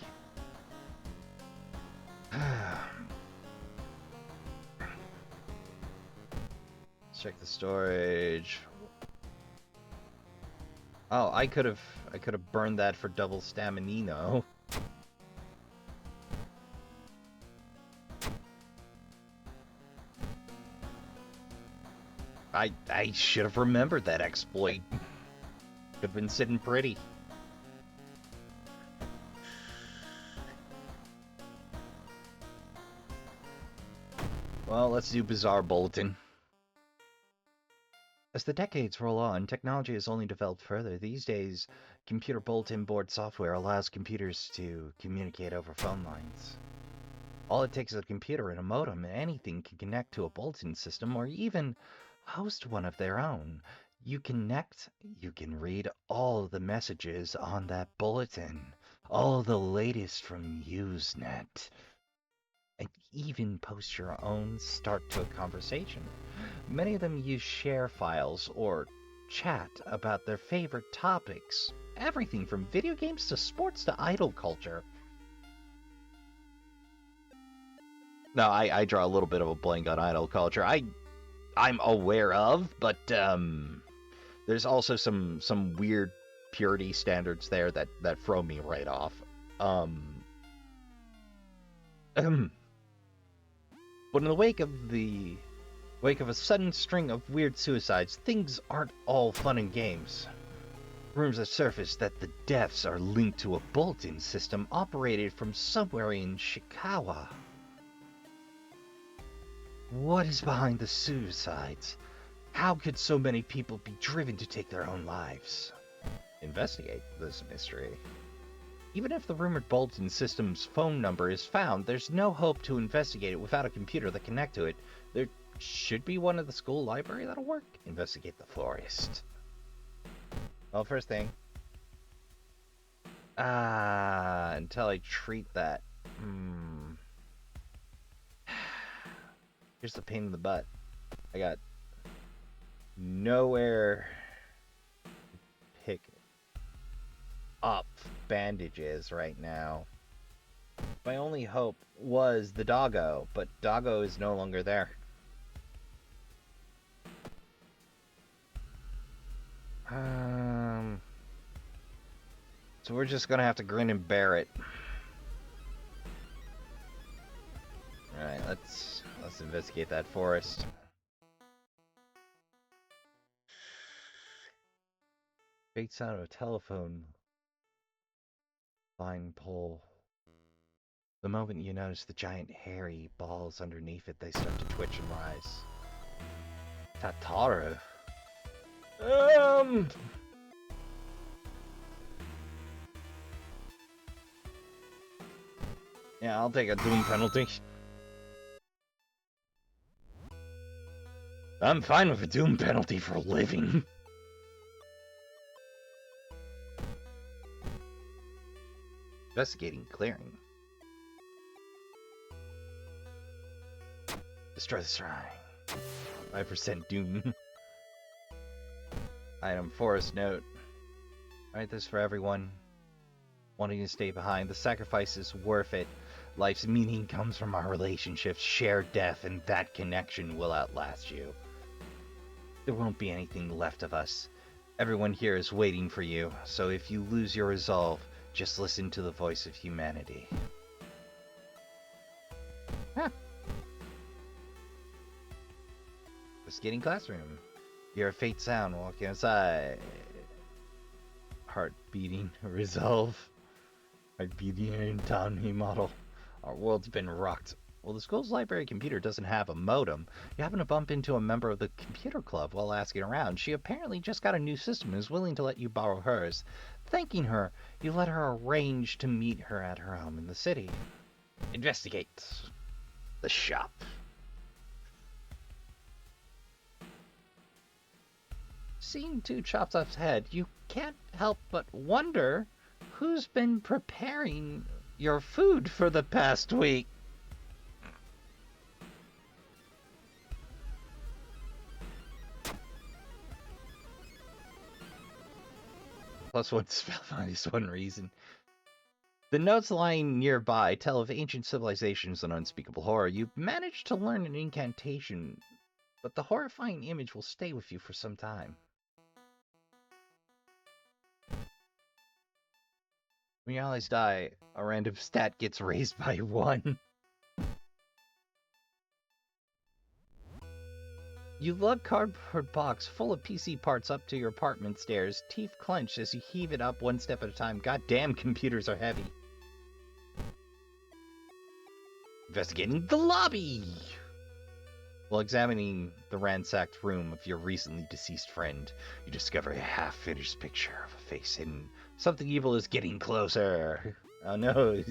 Check the storage. Oh, I could have burned that for double staminino. I should have remembered that exploit. Could have been sitting pretty. Well, let's do Bizarre Bulletin. As the decades roll on, technology has only developed further. These days, computer bulletin board software allows computers to communicate over phone lines. All it takes is a computer and a modem, and anything can connect to a bulletin system or even host one of their own. You connect, you can read all the messages on that bulletin, all the latest from Usenet, and even post your own start to a conversation. Many of them use share files or chat about their favorite topics. Everything from video games to sports to idol culture. Now, I draw a little bit of a blank on idol culture. I'm aware of, but there's also some weird purity standards there that throw me right off. But in the wake of a sudden string of weird suicides, things aren't all fun and games. Rumors have surfaced that the deaths are linked to a bulletin system operated from somewhere in Chicago. What is behind the suicides? How could so many people be driven to take their own lives? Investigate this mystery. Even if the rumored bulletin system's phone number is found, there's no hope to investigate it without a computer that connect to it. There should be one at the school library that'll work. Investigate the forest. Well, first thing. Until I treat that. Here's the pain in the butt. I got nowhere to pick up bandages right now. My only hope was the doggo, but doggo is no longer there. So we're just gonna have to grin and bear it. Alright, let's investigate that forest. Great sound of a telephone line pole. The moment you notice the giant hairy balls underneath it, they start to twitch and rise. Tataru. Yeah, I'll take a doom penalty. I'm fine with a doom penalty for living. Investigating clearing. Destroy the shrine. 5% doom. Item forest note. Write this for everyone wanting to stay behind. The sacrifice is worth it. Life's meaning comes from our relationships, shared death, and that connection will outlast you. There won't be anything left of us. Everyone here is waiting for you, so if you lose your resolve, just listen to the voice of humanity. Huh. Investigating classroom. Hear a faint sound walking outside. Heart beating. Resolve. Heart beating autonomy model. Our world's been rocked. Well, the school's library computer doesn't have a modem. You happen to bump into a member of the computer club while asking around. She apparently just got a new system and is willing to let you borrow hers. Thanking her, you let her arrange to meet her at her home in the city. Investigate the shop. Seeing two chopped off head, you can't help but wonder who's been preparing your food for the past week. +1 spell, -1 reason. The notes lying nearby tell of ancient civilizations and unspeakable horror. You've managed to learn an incantation, but the horrifying image will stay with you for some time. When your allies die, a random stat gets raised by 1. You lug cardboard box full of PC parts up to your apartment stairs, teeth clenched as you heave it up one step at a time. Goddamn, computers are heavy. Investigating the lobby. While examining the ransacked room of your recently deceased friend, you discover a half-finished picture of a face hidden. Something evil is getting closer. Oh no.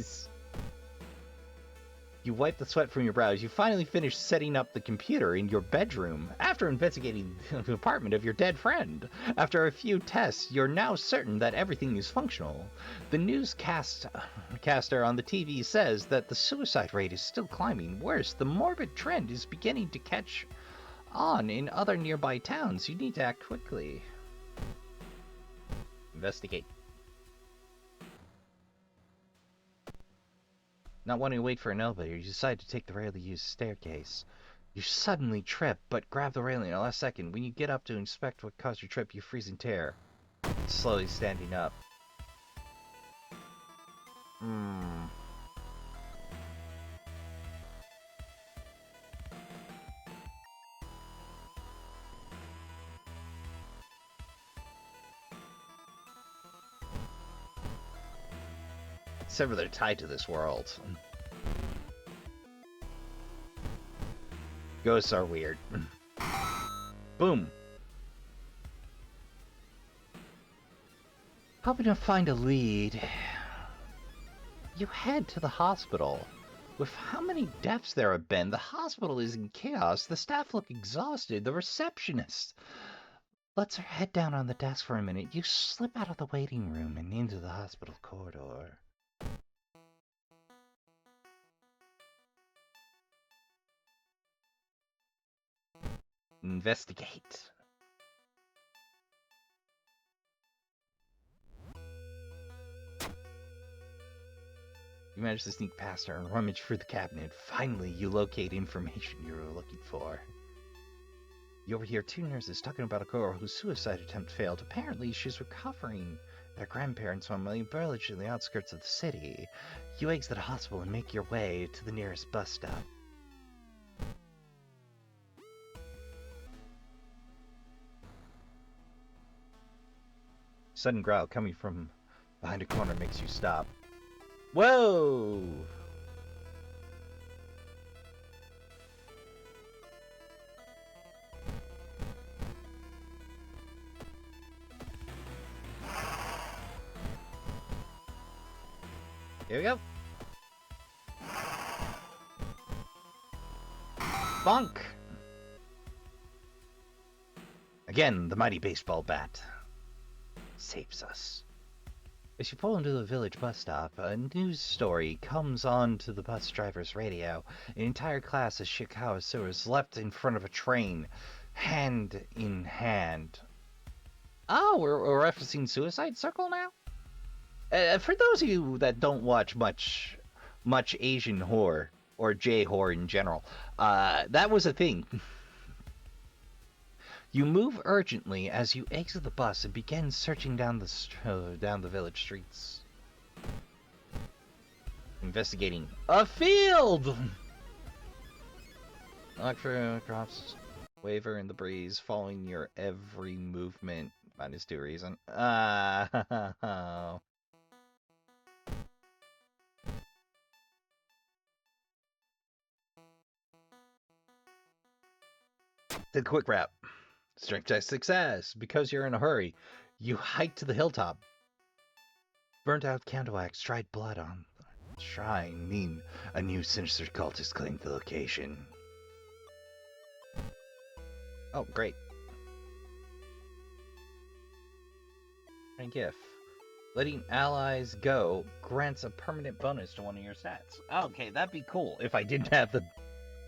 You wipe the sweat from your brows. You finally finish setting up the computer in your bedroom after investigating the apartment of your dead friend. After a few tests, you're now certain that everything is functional. The newscaster on the TV says that the suicide rate is still climbing. Worse, the morbid trend is beginning to catch on in other nearby towns. You need to act quickly. Investigate. Not wanting to wait for an elevator, you decide to take the rarely used staircase. You suddenly trip, but grab the railing at the last second. When you get up to inspect what caused your trip, you freeze in terror, slowly standing up. Except for they're tied to this world. Ghosts are weird. Boom. Hoping to find a lead, you head to the hospital. With how many deaths there have been, the hospital is in chaos. The staff look exhausted. The receptionist lets her head down on the desk for a minute. You slip out of the waiting room and into the hospital corridor. Investigate. You manage to sneak past her and rummage through the cabinet. Finally, you locate information you were looking for. You overhear two nurses talking about a girl whose suicide attempt failed. Apparently, she's recovering at her grandparents' home in a village in the outskirts of the city. You exit the hospital and make your way to the nearest bus stop. Sudden growl coming from behind a corner makes you stop. Whoa! Here we go. Bonk! Again, the mighty baseball bat saves us. As you pull into the village bus stop, a news story comes on to the bus driver's radio. An entire class of Shikawasuras left in front of a train, hand in hand. Oh, we're referencing Suicide Circle now? For those of you that don't watch much Asian horror, or J-horror in general, that was a thing. You move urgently as you exit the bus and begin searching down the village streets. Investigating a field! Electro drops waver in the breeze, following your every movement. -2 reason. The quick wrap. Strength test success. Because you're in a hurry, you hike to the hilltop. Burnt out candle wax, dried blood on the shrine mean a new sinister cultist claimed the location. Oh, great. And GIF. Letting allies go grants a permanent bonus to one of your stats. Okay, that'd be cool if I didn't have the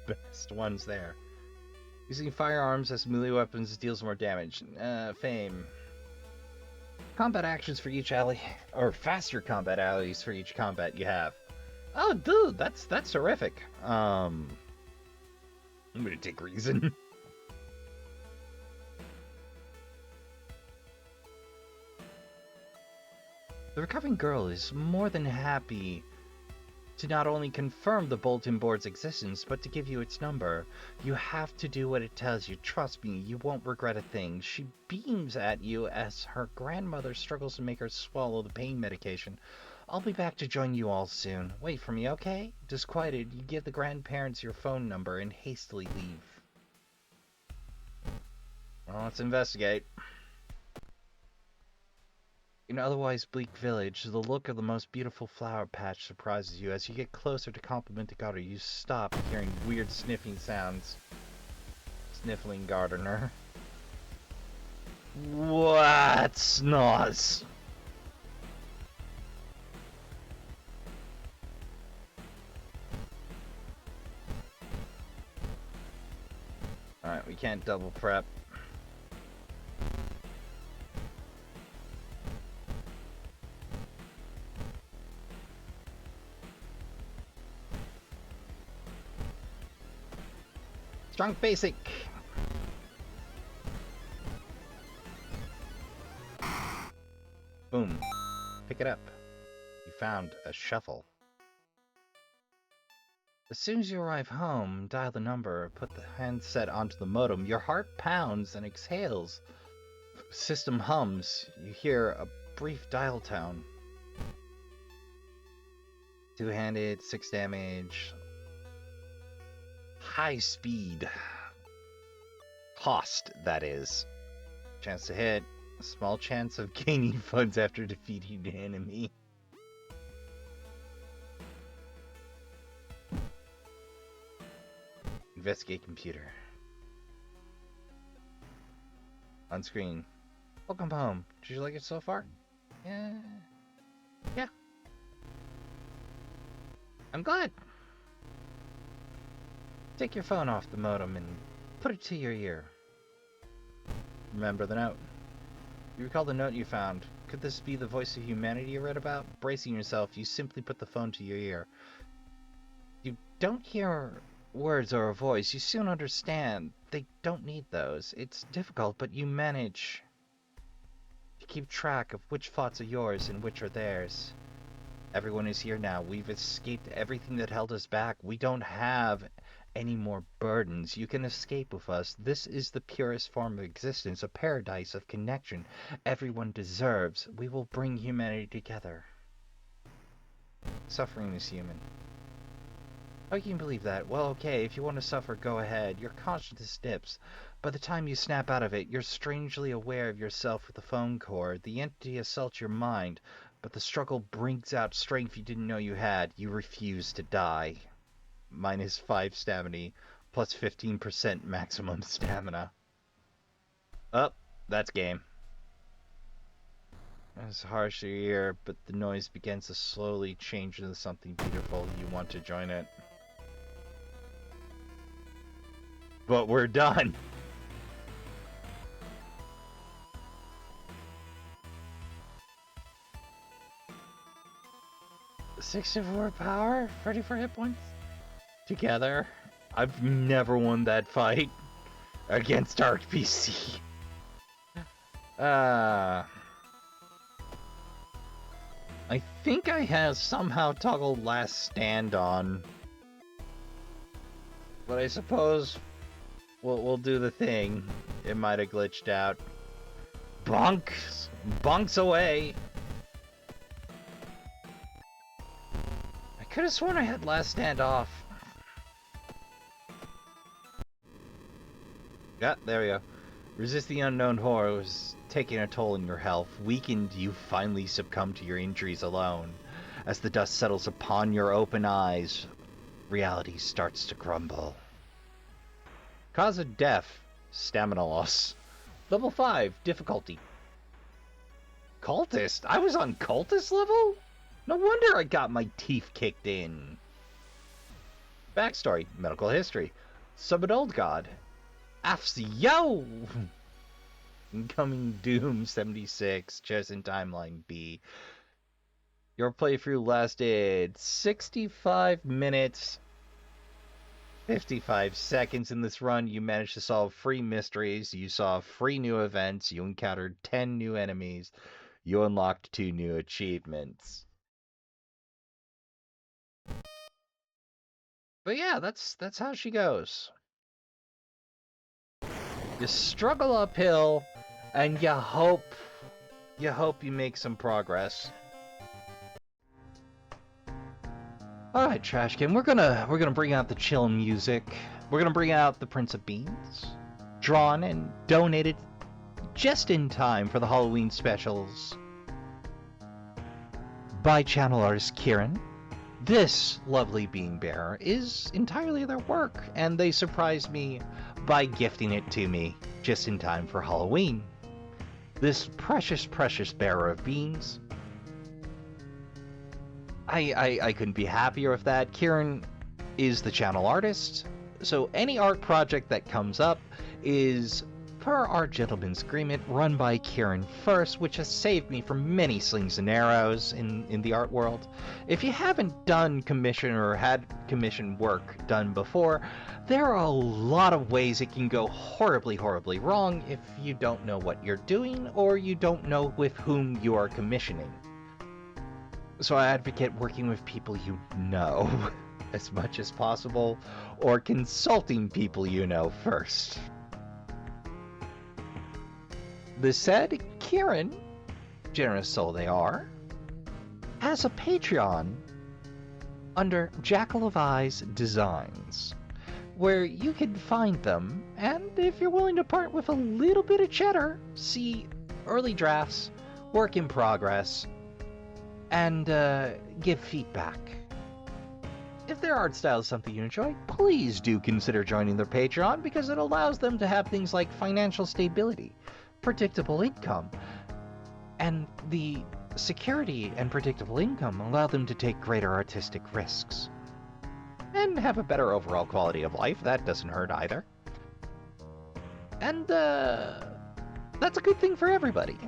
best ones there. Using firearms as melee weapons deals more damage. Fame. Combat actions for each ally, or faster combat allies for each combat you have. Oh, dude, that's terrific. I'm gonna take reason. The recovering girl is more than happy to not only confirm the bulletin board's existence, but to give you its number. You have to do what it tells you. Trust me, you won't regret a thing. She beams at you as her grandmother struggles to make her swallow the pain medication. I'll be back to join you all soon. Wait for me, okay? Disquieted, you give the grandparents your phone number and hastily leave. Well, let's investigate. In an otherwise bleak village, the look of the most beautiful flower patch surprises you. As you get closer to compliment the gardener, you stop hearing weird sniffing sounds. Sniffling gardener. What? Snoz? Alright, we can't double prep. Strong basic. Boom. Pick it up. You found a shuffle. As soon as you arrive home, dial the number, put the handset onto the modem. Your heart pounds and exhales. System hums. You hear a brief dial tone. Two-handed, 6 damage. High speed. Cost, that is. Chance to hit. A small chance of gaining funds after defeating an enemy. Investigate computer. On screen. Welcome home. Did you like it so far? Yeah. I'm glad. Take your phone off the modem and put it to your ear. Remember the note. You recall the note you found. Could this be the voice of humanity you read about? Bracing yourself, you simply put the phone to your ear. You don't hear words or a voice. You soon understand. They don't need those. It's difficult, but you manage to keep track of which thoughts are yours and which are theirs. Everyone is here now. We've escaped everything that held us back. We don't have any more burdens. You can escape with us. This is the purest form of existence, a paradise of connection everyone deserves. We will bring humanity together. Suffering is human. Oh, you can believe that. Well, okay, if you want to suffer, go ahead. Your conscience dips. By the time you snap out of it, you're strangely aware of yourself with the phone cord. The entity assaults your mind, but the struggle brings out strength you didn't know you had. You refuse to die. -5 stamina, plus 15% maximum stamina. Oh, that's game. It's harsh to hear, but the noise begins to slowly change into something beautiful. You want to join it. But we're done. $64 power, 34 hit points. Together, I've never won that fight against RPC. I think I have somehow toggled Last Stand on, but I suppose we'll do the thing. It might have glitched out. Bonks away. I could have sworn I had Last Stand off. Yeah, there we go. Resist the unknown horror was taking a toll on your health. Weakened, you finally succumb to your injuries alone. As the dust settles upon your open eyes, reality starts to crumble. Cause of death, stamina loss. Level 5, difficulty. Cultist? I was on cultist level? No wonder I got my teeth kicked in. Backstory, medical history. Sub an old god. Yo! Incoming Doom 76, chosen timeline B. Your playthrough lasted 65 minutes, 55 seconds. In this run, you managed to solve 3 mysteries, you saw 3 new events, you encountered 10 new enemies, you unlocked 2 new achievements. But yeah, that's how she goes. You struggle uphill, and you hope you make some progress. All right, Trashkin, we're gonna bring out the chill music. We're gonna bring out the Prince of Beans. drawn and donated just in time for the Halloween specials by channel artist Kieran. This lovely bean bearer is entirely their work, and they surprised me by gifting it to me just in time for Halloween. This precious, precious bearer of beans. I couldn't be happier with that. Kieran is the channel artist, so any art project that comes up is, per our gentleman's agreement, run by Kieran first, which has saved me from many slings and arrows in the art world. If you haven't done commission or had commission work done before, there are a lot of ways it can go horribly, horribly wrong if you don't know what you're doing or you don't know with whom you are commissioning. So I advocate working with people you know as much as possible, or consulting people you know first. This said, Kieran, generous soul they are, has a Patreon under Jackal of Eyes Designs, where you can find them, and if you're willing to part with a little bit of cheddar, see early drafts, work in progress, and give feedback. If their art style is something you enjoy, please do consider joining their Patreon, because it allows them to have things like financial stability, predictable income, and the security and predictable income allow them to take greater artistic risks and have a better overall quality of life. That doesn't hurt either, and that's a good thing for everybody.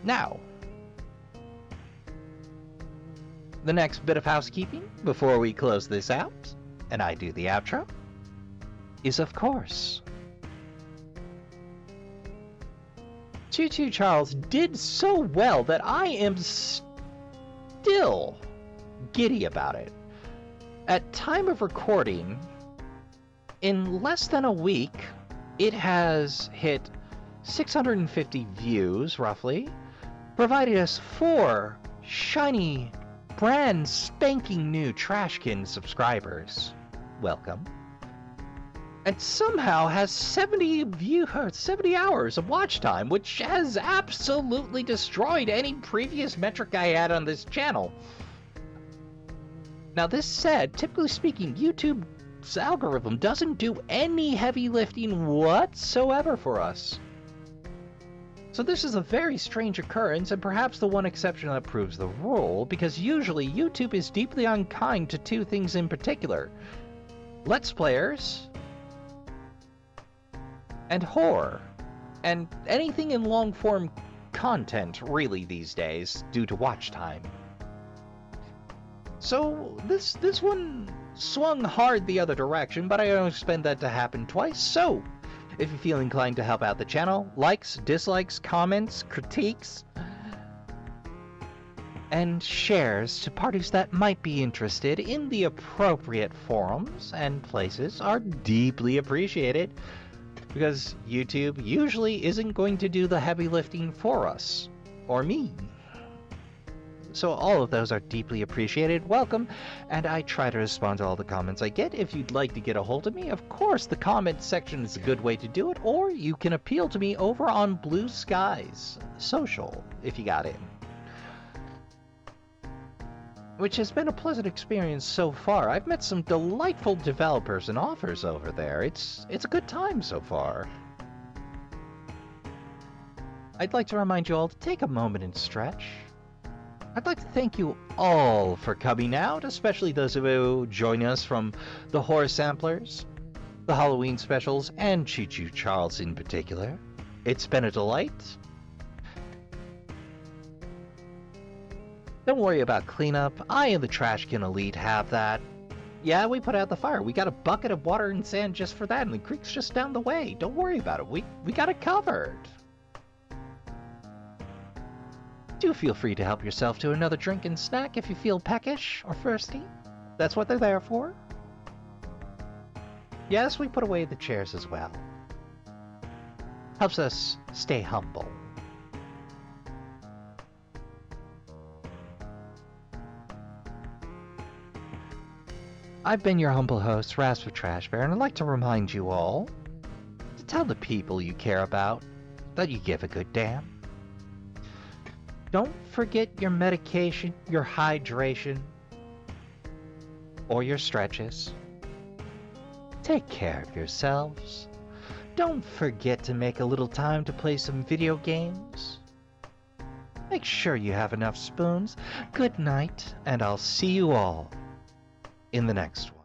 Now, the next bit of housekeeping before we close this out and I do the outro is, of course, Choo Charles did so well that I am still giddy about it. At time of recording, in less than a week, it has hit 650 views, roughly, provided us 4 shiny, brand spanking new Trashkin subscribers. Welcome. And somehow has 70 hours of watch time, which has absolutely destroyed any previous metric I had on this channel. Now, this said, typically speaking, YouTube's algorithm doesn't do any heavy lifting whatsoever for us. So this is a very strange occurrence, and perhaps the one exception that proves the rule, because usually YouTube is deeply unkind to 2 things in particular: Let's Players and horror, and anything in long-form content, really, these days, due to watch time. So this one swung hard the other direction, but I don't expect that to happen twice. So if you feel inclined to help out the channel, likes, dislikes, comments, critiques, and shares to parties that might be interested in the appropriate forums and places are deeply appreciated, because YouTube usually isn't going to do the heavy lifting for us, or me. So all of those are deeply appreciated. Welcome, and I try to respond to all the comments I get. If you'd like to get a hold of me, of course, the comment section is a good way to do it, or you can appeal to me over on Blue Skies Social, if you got in. Which has been a pleasant experience so far. I've met some delightful developers and authors over there. It's a good time so far. I'd like to remind you all to take a moment and stretch. I'd like to thank you all for coming out, especially those of you who join us from the Horror Samplers, the Halloween specials, and Choo Charles in particular. It's been a delight. Don't worry about cleanup. I and the Trashkin Elite have that. Yeah, we put out the fire. We got a bucket of water and sand just for that, and the creek's just down the way. Don't worry about it. We got it covered. Do feel free to help yourself to another drink and snack if you feel peckish or thirsty. That's what they're there for. Yes, we put away the chairs as well. Helps us stay humble. I've been your humble host, Rasp of Trash Bear, and I'd like to remind you all to Tell the people you care about that you give a good damn. Don't forget your medication, your hydration, or your stretches. Take care of yourselves. Don't forget to make a little time to play some video games. Make sure you have enough spoons. Good night, and I'll see you all in the next one.